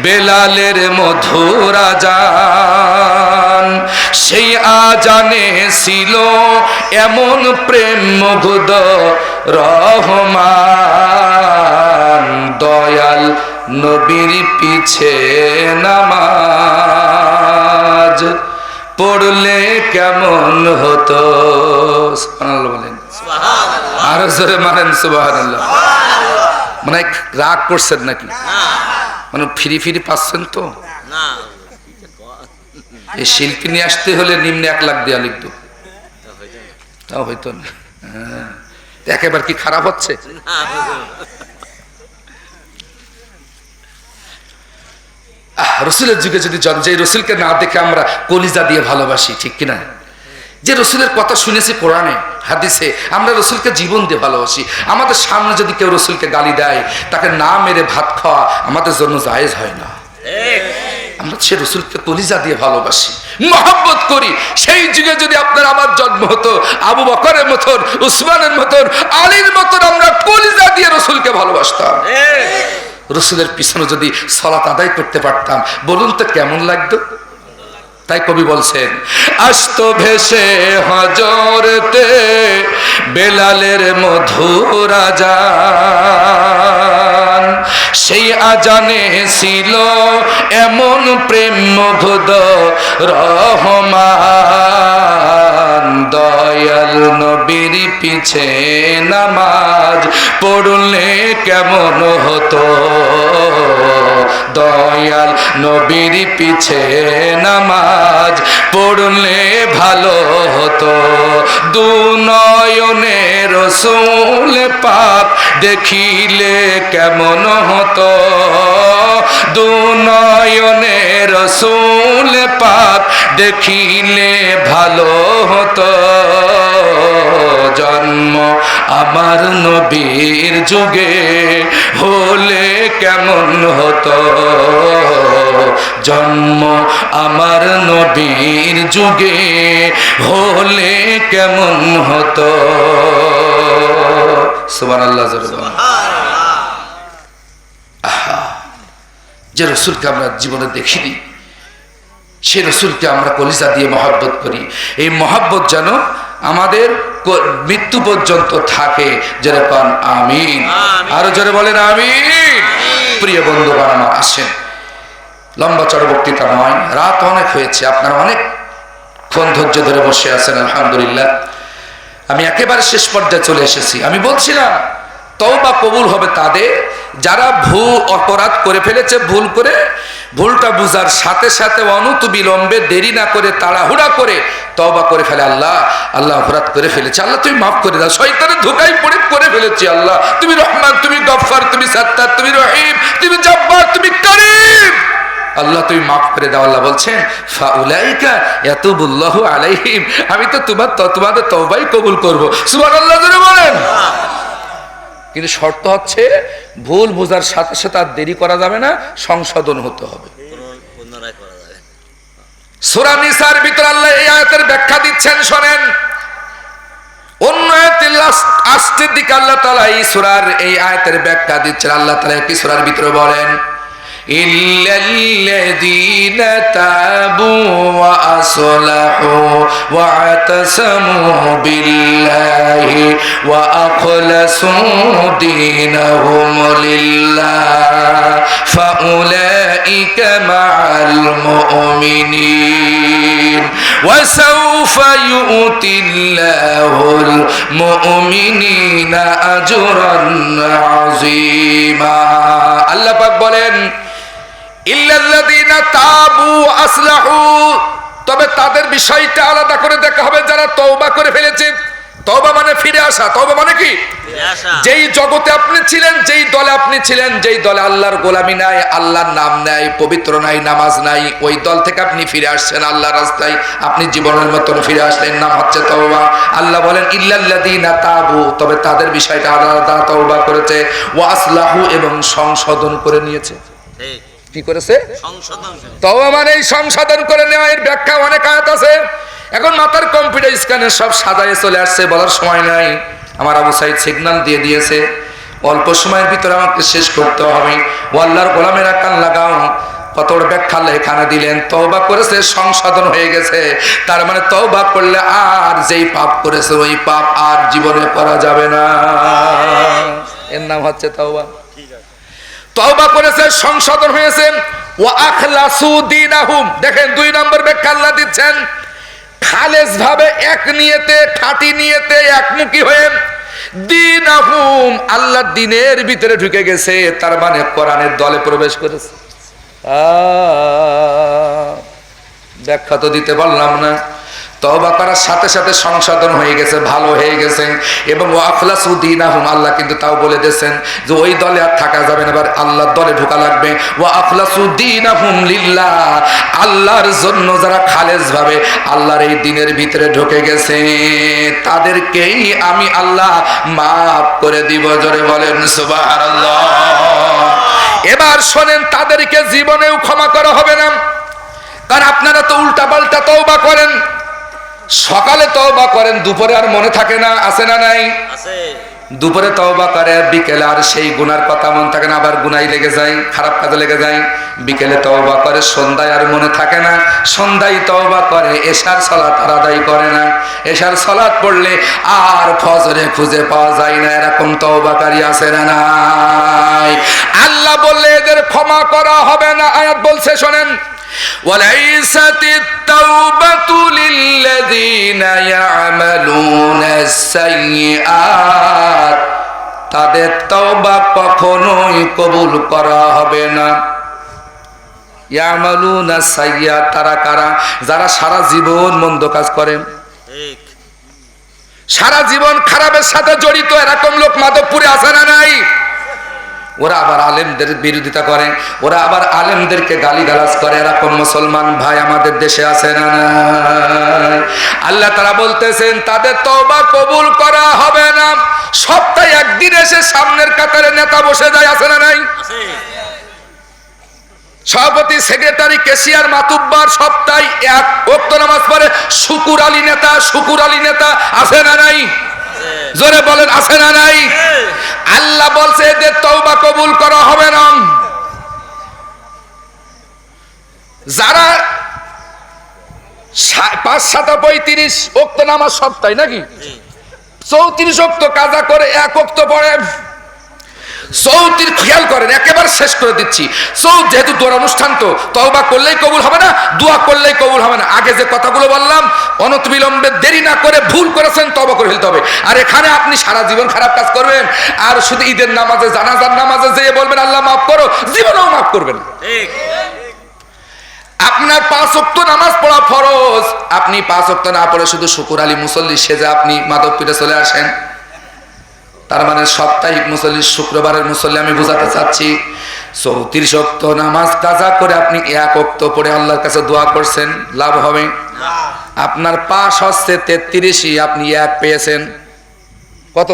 বেলালের মধুর আযান। সেই আজানে ছিল এমন প্রেম মুগ্ধ রহমান। দয়াল নবীর পিছে নামাজ পড়লে কেমন হতো। সুবহানাল্লাহ বলেন। আরো জোরে মানেন সুবহানাল্লাহ। মানে রাগ করছেন নাকি? মানে ফিরি ফিরি পাচ্ছেন তো? এই শিল্পী নিয়ে আসতে হলে নিম্নে 1 লাখ দেয়া লিখতো, তাও হইতো না। একেবারে কি খারাপ হচ্ছে? রসুলের যুগে যদি যে রসুলকে না দেখে আমরা কলিজা দিয়ে ভালোবাসি, ঠিক কিনা? যে রসুলের কথা শুনেছি কোরআনে হাদিসে, আমরা রসুলকে জীবন দিয়ে ভালোবাসি। আমাদের সামনে যদি কেউ রসুলকে গালি দেয়, তাকে না মেরে ভাত খাওয়া আমাদের জন্য জায়েজ হয় না। আমরা সে রসুলকে কলিজা দিয়ে ভালোবাসি, মহব্বত করি। সেই যুগে যদি আপনার আমার জন্ম হতো, আবু বকরের মতন, উসমানের মতন, আলীর মতন আমরা কলিজা দিয়ে রসুলকে ভালোবাসতাম। রসুলের পিছনে যদি সালাত আদায় করতে পারতাম, বলুন তো কেমন লাগতো? তাই কবি বলছেন, আসতো ভেসে হযরতে বেলালের মধুর আযান। সেই আজানে ছিল এমন প্রেম মুগ্ধ রহমান। দয়াল নবীর পিছে নামাজ পড়লে কেমন হতো। দয়াল নবীর পিছে নামাজ পড়লে ভালো হতো। দুনয়নে রসূল পাক দেখিলে কেমন হতো। দুনয়নে রসূল পাক দেখিলে ভালো হতো। জন্ম আমার নবীর যুগে হলে কেমন হতো। জন্ম আমার নবীর যুগে হলে কেমন হতো। সুবহানাল্লাহ। যে রসুলকে আমরা জীবনে দেখিনি, সে রসুলকে আমরা কলিজা দিয়ে মহব্বত করি। এই মহব্বত যেন আমাদের মৃত্যু পর্যন্ত থাকে। যেরকম আমিন। আরো জোরে বলেন আমিন। প্রিয় বন্ধুগণ আমার, আসেন, লম্বা চড় বক্তৃতা নয়, রাত অনেক হয়েছে, আপনারা অনেকক্ষণ ধৈর্য ধরে বসে আছেন, আলহামদুলিল্লাহ। আমি একেবারে শেষ পর্যায়ে চলে এসেছি। আমি বলছিলাম তওবা কবুল হবে তাদের যারা ভুল অপরাধ করে ফেলেছে, ভুল করে ভুলটা বুঝার সাথে সাথে অনতিবিলম্বে দেরি না করে তাড়াহুড়া করে তওবা করে ফেলে। আল্লাহ আল্লাহ অপরাধ করে ফেলেছে, আল্লাহ তুমি মাফ করে দাও, শয়তানের ধোঁকায় পড়ে করে ফেলেছি, আল্লাহ তুমি রহমান, তুমি গফফার, তুমি সাত্তার, তুমি রহিম, তুমি জব্বার, তুমি করিম, আল্লাহ তুমি মাফ করে দাও। আল্লাহ বলছেন ফাউলাইকা ইয়াতুবুল্লাহু আলাইহিম, আমি তো তোমাদের তওবাই কবুল করব। সুবহানাল্লাহ জোরে বলেন। কিন্তু শর্ত হচ্ছে ভুল বোঝার সাথে সাথে আর দেরি করা যাবে না, সংশোধন হতে হবে। সূরা নিসার ভিতর আল্লাহ এই আয়াতের ব্যাখ্যা দিচ্ছেন, শোনেন। অন্য আয়াতের আস্তের দিকে আল্লাহ তাআলা এই সূরার এই আয়াতের ব্যাখ্যা দিচ্ছেন। আল্লাহ তাআলা একটি সূরার ভিতরে বলেন, ইল্লাল্লাযীনা তাবু ওয়া আসলাহু ওয়া আতাসামু বিল্লাহি ওয়া আখলাসু দীনাহুম লিল্লাহ ফাউলাইকা মা'আল মুমিনিন ওয়া সাওফা ইউতিল্লাহুল মুমিনিনা আজরান আযীমা। আল্লাহ পাক বলেন ইল্লাল্লাযীনা তাবু আসলাহু, তবে তাদের বিষয়টা আলাদা করে দেখা হবে যারা তওবা করে ফেলেছে, তওবা মানে ফিরে আসা। তওবা মানে কি? যেই জগতে আপনি ছিলেন, যেই দলে আপনি ছিলেন, যেই দলে আল্লাহর গোলামি নাই, আল্লাহর নাম নাই, পবিত্র নাই, নামাজ নাই, ওই দল থেকে আপনি ফিরে আসছেন আল্লাহর রাস্তায়, আপনি জীবনের মতন ফিরে আসলেন, নাম হচ্ছে তওবা। আল্লাহ বলেন ইল্লাল্লাযীনা তাবু, তবে তাদের বিষয়টা আলাদা, তওবা করেছে, ওয়া আসলাহু, এবং সংশোধন করে নিয়েছে। কি করেছে? তওবা মানে সংশোধন করে নেওয়া। এর ব্যাখ্যা অনেক আয়াত আছে, এখন মাথার কম্পিউটার স্ক্যানে সব সাজায়ে চলে আসছে, বলার সময় নাই। আমার আবু সাইদ সিগন্যাল দিয়ে দিয়েছে, অল্প সময়ের ভিতরে আমাকে শেষ করতে হবে। ও আল্লাহর গোলামেরা কান লাগাও, কত বড় ব্যাখ্যা এখানে দিলেন। তওবা করেছে, সংশোধন হয়ে গেছে, তার মানে তওবা করলে আর যেই পাপ করেছে ওই পাপ আর জীবনে করা যাবে না। এর নাম হচ্ছে তওবা। তওবা করেছে, সংশোধন হয়েছে। ওয়া আখলাসু দীনাহুম, দেখেন 2 নম্বর ব্যাখ্যা আল্লাহ দিচ্ছেন, খালেস ভাবে, এক নিয়তে, খাঁটি নিয়তে, একমুখী হয়ে দীনাহুম, আল্লাহর দ্বীনের ভিতরে ঢুকে গেছে, তার মানে কোরআনের দলে প্রবেশ করেছে। ব্যাখ্যা তো দিতে পারলাম না। তওবা করার সাথে সাথে সংশোধন হয়ে গেছে, ভালো হয়ে গেছে। এবং ওয়াখলাসু দীনাহুম, আল্লাহ কিন্তু তাও বলে দিয়েছেন যে ওই দলে আর থাকা যাবে না, এবার আল্লাহর দলে ঢোকা লাগবে। ওয়াখলাসু দীনাহুম লিল্লাহ, আল্লাহর জন্য যারা খালেস ভাবে আল্লাহর এই দ্বীনের ভিতরে ঢুকে গেছে, তাদেরকেই আমি আল্লাহ মাফ করে দিব। জোরে বলেন সুবহানাল্লাহ। এবার শোনেন, তাদেরকে জীবনেও ক্ষমা করা হবে না, কারণ আপনারা তো উল্টা পাল্টা তওবা করেন। সকালে তওবা করেন, দুপুরে আর মনে থাকে না, আছে না নাই? দুপুরে তওবা করে, বিকেলে আর সেই গুনার কথা মনে থাকে না, আবার গুনাই লেগে যায়, খারাপ কাজে লেগে যায়। বিকেলে তওবা করে, সন্ধ্যায় আর মনে থাকে না, সন্ধ্যায় তওবা করে, এশার সালাত আর আদায় করে না, এশার সালাত পড়লে আর ফজরে খুঁজে পাওয়া যায় না। এরকম তওবাকারী আছে না নাই? আল্লাহ বললে এদের ক্ষমা করা হবে না। আয়াত বলছে, শোনেন, وليست التوبة للذين يعملون السيئات, তাদের তওবা কখনোই কবুল করা হবে না। ইয়ামালুনা সাইয়্যাত, তারা কারা? যারা সারা জীবন মন্দ কাজ করে, সারা জীবন খারাপের সাথে জড়িত। এরকম লোক মাধবপুরে আছে না নাই? ওরা আবার আলেমদের বিরোধিতা করে, ওরা আবার আলেমদেরকে গালিগালাজ করে। এরকম মুসলমান ভাই আমাদের দেশে আছে না নাই? আল্লাহ তাআলা বলতেছেন তাদের তওবা কবুল করা হবে না। সপ্তাহে একদিন এসে সামনের কাতারে নেতা বসে যায়, আছে না নাই? সভাপতি, সেক্রেটারি, ক্যাশিয়ার, মাতুব্বার সপ্তাহে এক ওয়াক্ত নামাজ পড়ে। শুকুর আলী নেতা, শুকুর আলী নেতা, আছে না নাই? জোরে বলেন, আছে না নাই? আল্লাহ বলছে এদের তওবা কবুল করা হবে না। যারা 5-7-35 ওয়াক্ত নামাজ সপ্তাহে, নাকি 34 ওয়াক্ত কাজা করে, 1 ওয়াক্ত পড়ে, 34, খেয়াল করেন, একেবারে শেষ করে দিচ্ছি। যেহেতু দোয়ার অনুষ্ঠান, তো তওবা করলেই কবুল হবে না, দোয়া করলেই কবুল হবে না। আগে যে কথাগুলো বললাম, অনতিবিলম্বে, দেরি না করে, ভুল করেছেন তওবা করে ফেলতে হবে। আর এখানে আপনি সারা জীবন খারাপ কাজ করবেন, আর শুধু ঈদের নামাজে, জানাজার নামাজে যেয়ে বলবেন আল্লাহ মাফ করো, জীবনেও মাফ করবেন। আপনার 5 ওয়াক্ত নামাজ পড়া ফরজ, আপনি 5 ওয়াক্ত না পড়ে শুধু শুকুর আলী মুসল্লি সেজে আপনি মাধবপীরে চলে আসেন, তার মানে সাপ্তাহিক মুসল্লি, শুক্রবারের মুসল্লি আমি বোঝাতে চাচ্ছি। 34 ওয়াক্ত নামাজ কাজা করে আপনি 1 ওয়াক্ত পড়ে আল্লাহর কাছে দোয়া করছেন, লাভ হবে? আপনার পাস হচ্ছে 33, আপনি 1 পেয়েছেন। কত?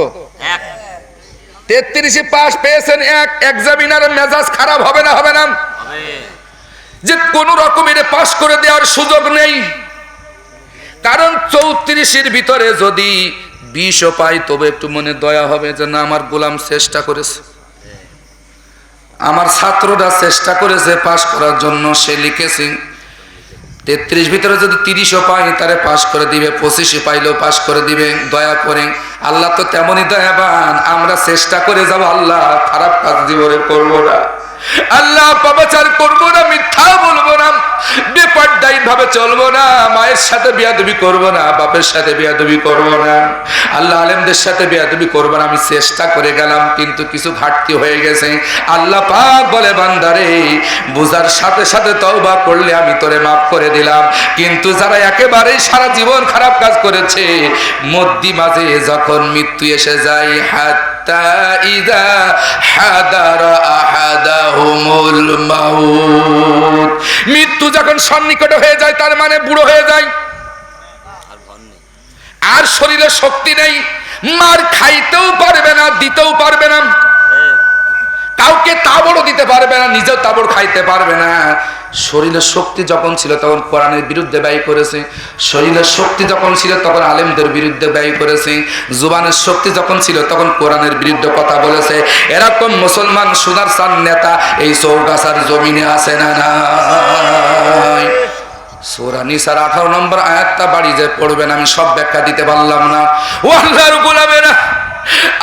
33 পাস পেয়েছেন, 1। এক্সামিনারের মেজাজ খারাপ হবে না? হবে না? যে কোন রকমের পাস করে দেওয়ার সুযোগ নেই, কারণ 34-এর ভিতরে যদি 20ও পাই, তবে একটু মনে দয়া হবে যে না, আমার গোলাম চেষ্টা করেছে, আমার ছাত্ররা চেষ্টা করেছে পাস করার জন্য, সে লিখেছে। 33 ভিতরে যদি 30ও পাই, তারে পাস করে দিবে, 25 পাইলেও পাস করে দিবে, দয়া করে। আল্লাহ তো তেমনই দয়াবান, আমরা চেষ্টা করে যাব, আল্লাহ খারাপ কাজ জীবনে করবো না। আল্লাহ পাপাচার করবো না, মিথ্যা বলবো না, বেপরদায়ী ভাবে চলবো না, মায়ের সাথে বেয়াদবি করবো না, বাপের সাথে বেয়াদবি করবো না, আল্লাহ আলেমদের সাথে বেয়াদবি করবো না। আমি চেষ্টা করে গেলাম কিন্তু কিছু ঘাটতি হয়ে গেছে। আল্লাহ পাক বলে বান্দারে বুঝার সাথে সাথে তওবা করলে আমি তোরে মাফ করে দিলাম। কিন্তু যারা একেবারেই সারা জীবন খারাপ কাজ করেছে, মধ্যি মাঝে যখন মৃত্যু এসে যায়, হাত্তা ইযা হাদারা আহাদাহুমুল মাউত, মৃত্যু যখন সন্নিকট হয়ে যায়, তার মানে বুড়ো হয়ে যায়, আর শরীরে শক্তি নেই, মার খাইতেও পারবে না, দিতেও পারবে না, কাউকে তাবড়ও দিতে পারবে না, নিজেও তাবড় খাইতে পারবে না। শরীরের শক্তি যখন ছিল তখন কোরআনের বিরুদ্ধে ব্যয় করেছে, শরীরের শক্তি যখন ছিল তখন আলেমদের বিরুদ্ধে ব্যয় করেছে, জুবানের শক্তি যখন ছিল তখন কোরআনের বিরুদ্ধে কথা বলেছে। এরকম মুসলমান সোনার চান নেতা এই চৌগাছার জমিনে আছে না নাই? সূরা নিসার 18 নম্বর আয়াতটা বাড়ি যে পড়বেন, আমি সব ব্যাখ্যা দিতে পারলাম না। ও আল্লাহর গোলামেরা,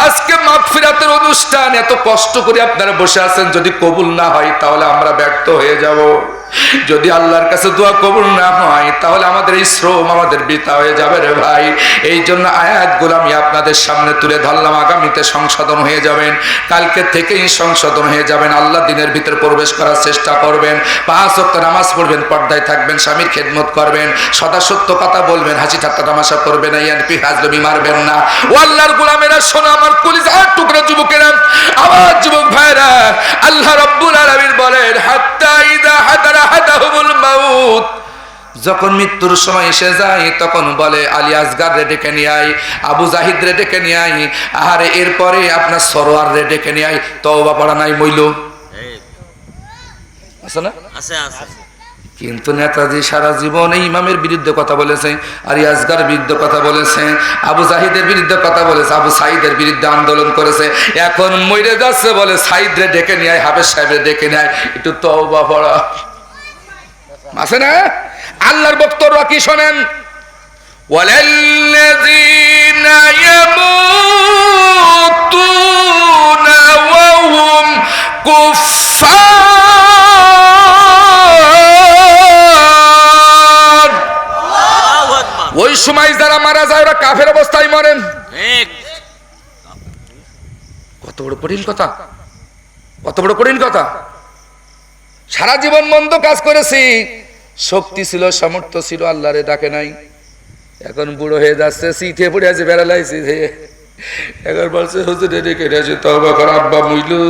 আজকে মাগফিরাতের অনুষ্ঠান, এত কষ্ট করে আপনারা বসে আছেন, যদি কবুল না হয় তাহলে আমরা ব্যর্থ হয়ে যাব। যদি আল্লাহর কাছে দোয়া কবুল না হয় তাহলে আমাদের এই শ্রম আমাদের বৃথা হয়ে যাবে রে ভাই। এই জন্য আয়াতগুলো আমি আপনাদের সামনে তুলে ধরলাম, আগামীতে সংশোধন হয়ে যাবেন, কালকে থেকেই সংশোধন হয়ে যাবেন, আল্লাহ দিনের ভিতরে প্রবেশ করার চেষ্টা করবেন, 5 ওয়াক্ত নামাজ পড়বেন, পর্দায় থাকবেন, স্বামীর খেদমত করবেন, সদা সত্য কথা বলবেন, হাসি ঠাট্টা তামাশা করবেন না, ইয়ারপি হাজলমি মারবেন না। ও আল্লাহর গোলামেরা শোনো, আমার কলিজার টুকরা যুবকেরা, আমার যুবক ভাইরা, আল্লাহ রাব্বুল আলামিন বলেন হাত্তা ইযা হাদারা আহাদাহুমুল মাউত, যখন মৃত্যুর সময় এসে যায় তখন বলে আলী আসগার রে ডেকে নিয়ে আয়, আবু জাহিদ রে ডেকে নিয়ে আয়, আর এরপরে আপনার সরোয়ার রে ডেকে নিয়ে আয়। তওবা পড়া নাই মইল আছে না? আছে আছে। কিন্তু নেতাজি সারা জীবন এই ইমামের বিরুদ্ধে কথা বলেছে, আলী আসগার বিরুদ্ধে কথা বলেছে, আবু জাহিদের বিরুদ্ধে কথা বলেছে, আবু সাইদের বিরুদ্ধে আন্দোলন করেছে, এখন মরে যাচ্ছে বলে সাইদ রে ডেকে নিয়ে আয়, হাফেজ সাহেব রে ডেকে নিয়ে আয়, একটু তওবা পড়া আছে না? আল্লাহর বক্তব্য কি শোনেন, ওয়ালাল্লাযীনা ইয়ামুতুনা ওয়া হুম কুফফার, ওই সময় যারা মারা যায় ওরা কাফের অবস্থায় মরেন। কত বড় কঠিন কথা, কত বড় কঠিন কথা। সারা জীবন মন্দ কাজ করেছি, শক্তি ছিল, সামর্থ্য ছিল, আল্লাহরে ডাকে নাই, এখন বুড়ো হয়ে যাচ্ছে, সিটে পড়ে আছে, বেড়ালাইছে, এখন বলছে হুজুরে ডেকে আছে তওবা কর, আব্বা মুইলু।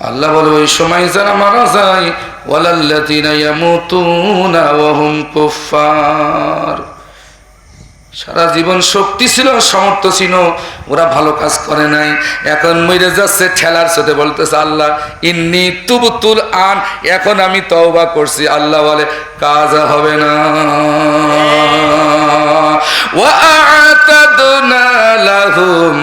আল্লাহ বলে ওই সময় যারা মারা যায়, ওয়ালাল্লাযীনা ইয়ামুতুনা ওয়া হুম কুফফার, সারা জীবন শক্তি ছিল, সামর্থ্য ছিল, ওরা ভালো কাজ করে নাই, এখন মরে যাচ্ছে, ঠেলার সাথে বলতেছে আল্লাহ ইন্নী তুবতুল আন, এখন আমি তওবা করছি। আল্লাহ বলে কাজ হবে না, ওয়া আ'তাদনা লাহুম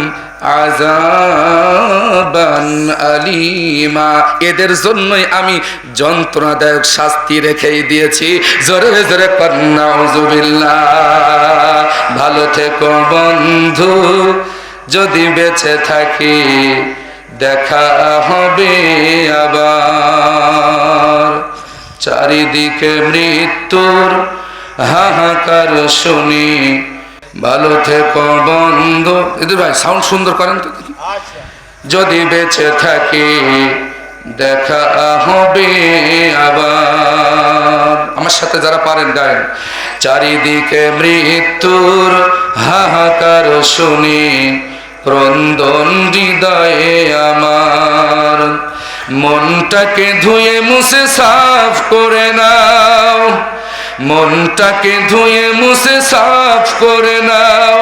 আযাবান আলীমা, এদের জন্যই আমি যন্ত্রণাদায়ক শাস্তি রেখেই দিয়েছি। জোরে জোরে নাউযুবিল্লাহ। ভালো থেকো বন্ধু, যদি বেঁচে থাকি দেখা হবে আবার, চারিদিকে মৃত্যুর হাহাকার শুনি, ভালো থেকো বন্ধু। এদের ভাই সাউন্ড সুন্দর করেন তো, যদি বেঁচে থাকি দেখা হবে আবার। আমার সাথে যারা পারেন গায়েন, চারিদিকে মৃত্যুর হাহাকার শুনি, ক্রন্দন হৃদয়ে আমার, মনটাকে ধুয়ে মুছে সাফ করে নাও, মনটাকে ধুয়ে মুছে সাফ করে নাও,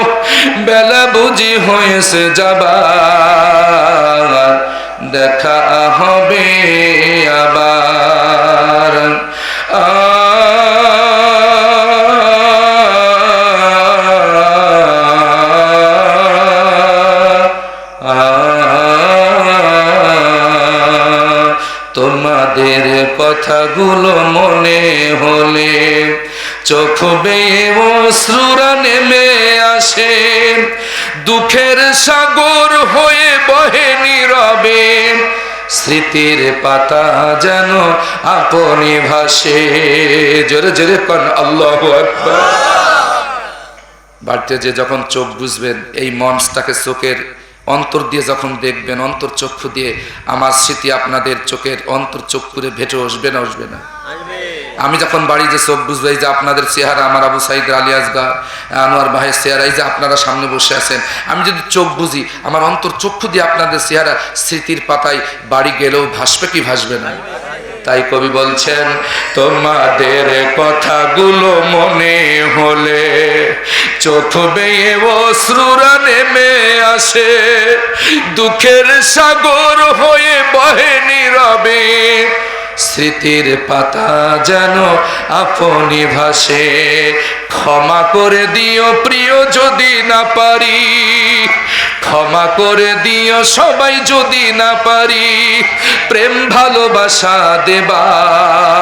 বেলা বুঝি হয়েছে যাবার, দেখা হবে আবার। তোমাদের কথাগুলো মনে হলে চোখ বেয়ে অশ্রুরা নেমে আসে, দুঃখের সাগর হয়ে বহে নীরবে, স্মৃতির পাতা যেন আপনি ভাসে। জোরে জোরে কোন আল্লাহু আকবার। বাড়িতে যে যখন চোখ বুঝবেন, এই মঞ্চটাকে চোখের অন্তর দিয়ে যখন দেখবেন, অন্তর চক্ষু দিয়ে আমার স্মৃতি আপনাদের চোখের অন্তর চক্ষুরে ভেটে আসবে না আসবে না? আমি যখন বাড়ি যে চোখ বুঝবো, এই যে আপনাদের চেহারা, আমার আবু সাইদ আলী আসগা, আনোয়ার ভাইয়ের চেহারা, এই যে আপনারা সামনে বসে আছেন, আমি যদি চোখ বুঝি, আমার অন্তর চক্ষু দিয়ে আপনাদের চেহারা স্মৃতির পাতায় বাড়ি গেলেও ভাসবে কি ভাসবে না? তাই কবি বলছেন, তোমাদের কথাগুলো মনে হলে চোখ বেয়ে অশ্রুরা নেমে আসে, দুঃখের সাগর হয়ে বহে নীরবে, স্মৃতির পাতা যেন আপনি ভাসে। ক্ষমা করে দিও প্রিয় যদি না পারি, ক্ষমা করে দিও সবাই যদি না পারি, প্রেম ভালোবাসা দেবার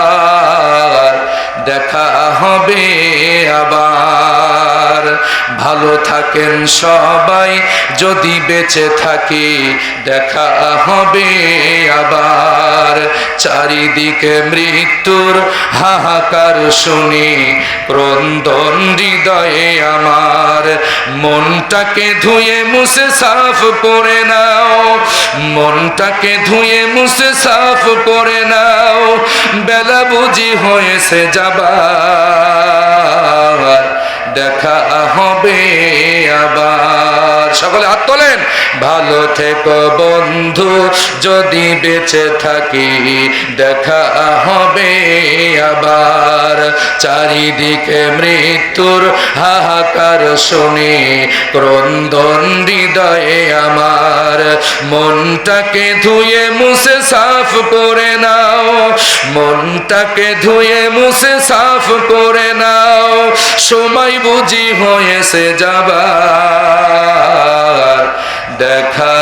দেখা হবে আবার। ভালো থাকেন সবাই যদি বেঁচে থাকি, দেখা হবে আবার। চারিদিকে মৃত্যুর হাহাকার শুনি, ক্রন্দন হৃদয়ে আমার। মনটাকে ধুয়ে মুছে সাফ করে নাও, মনটাকে ধুয়ে মুছে সাফ করে নাও, বেলা বুঝি হয়েছে যাবার, দেখা হবে আবার। সকলে হাত তোলেন। ভালো থেকো বন্ধু যদি বেঁচে থাকি, দেখা হবে আবার। চারিদিকে মৃত্যুর হাহাকার শুনি, ক্রন্দন হৃদয়ে আমার। মনটাকে ধুয়ে মুছে সাফ করে নাও, মনটাকে ধুয়ে মুছে সাফ করে নাও, সময় বুঝি হয়েছে যাবার, দেখা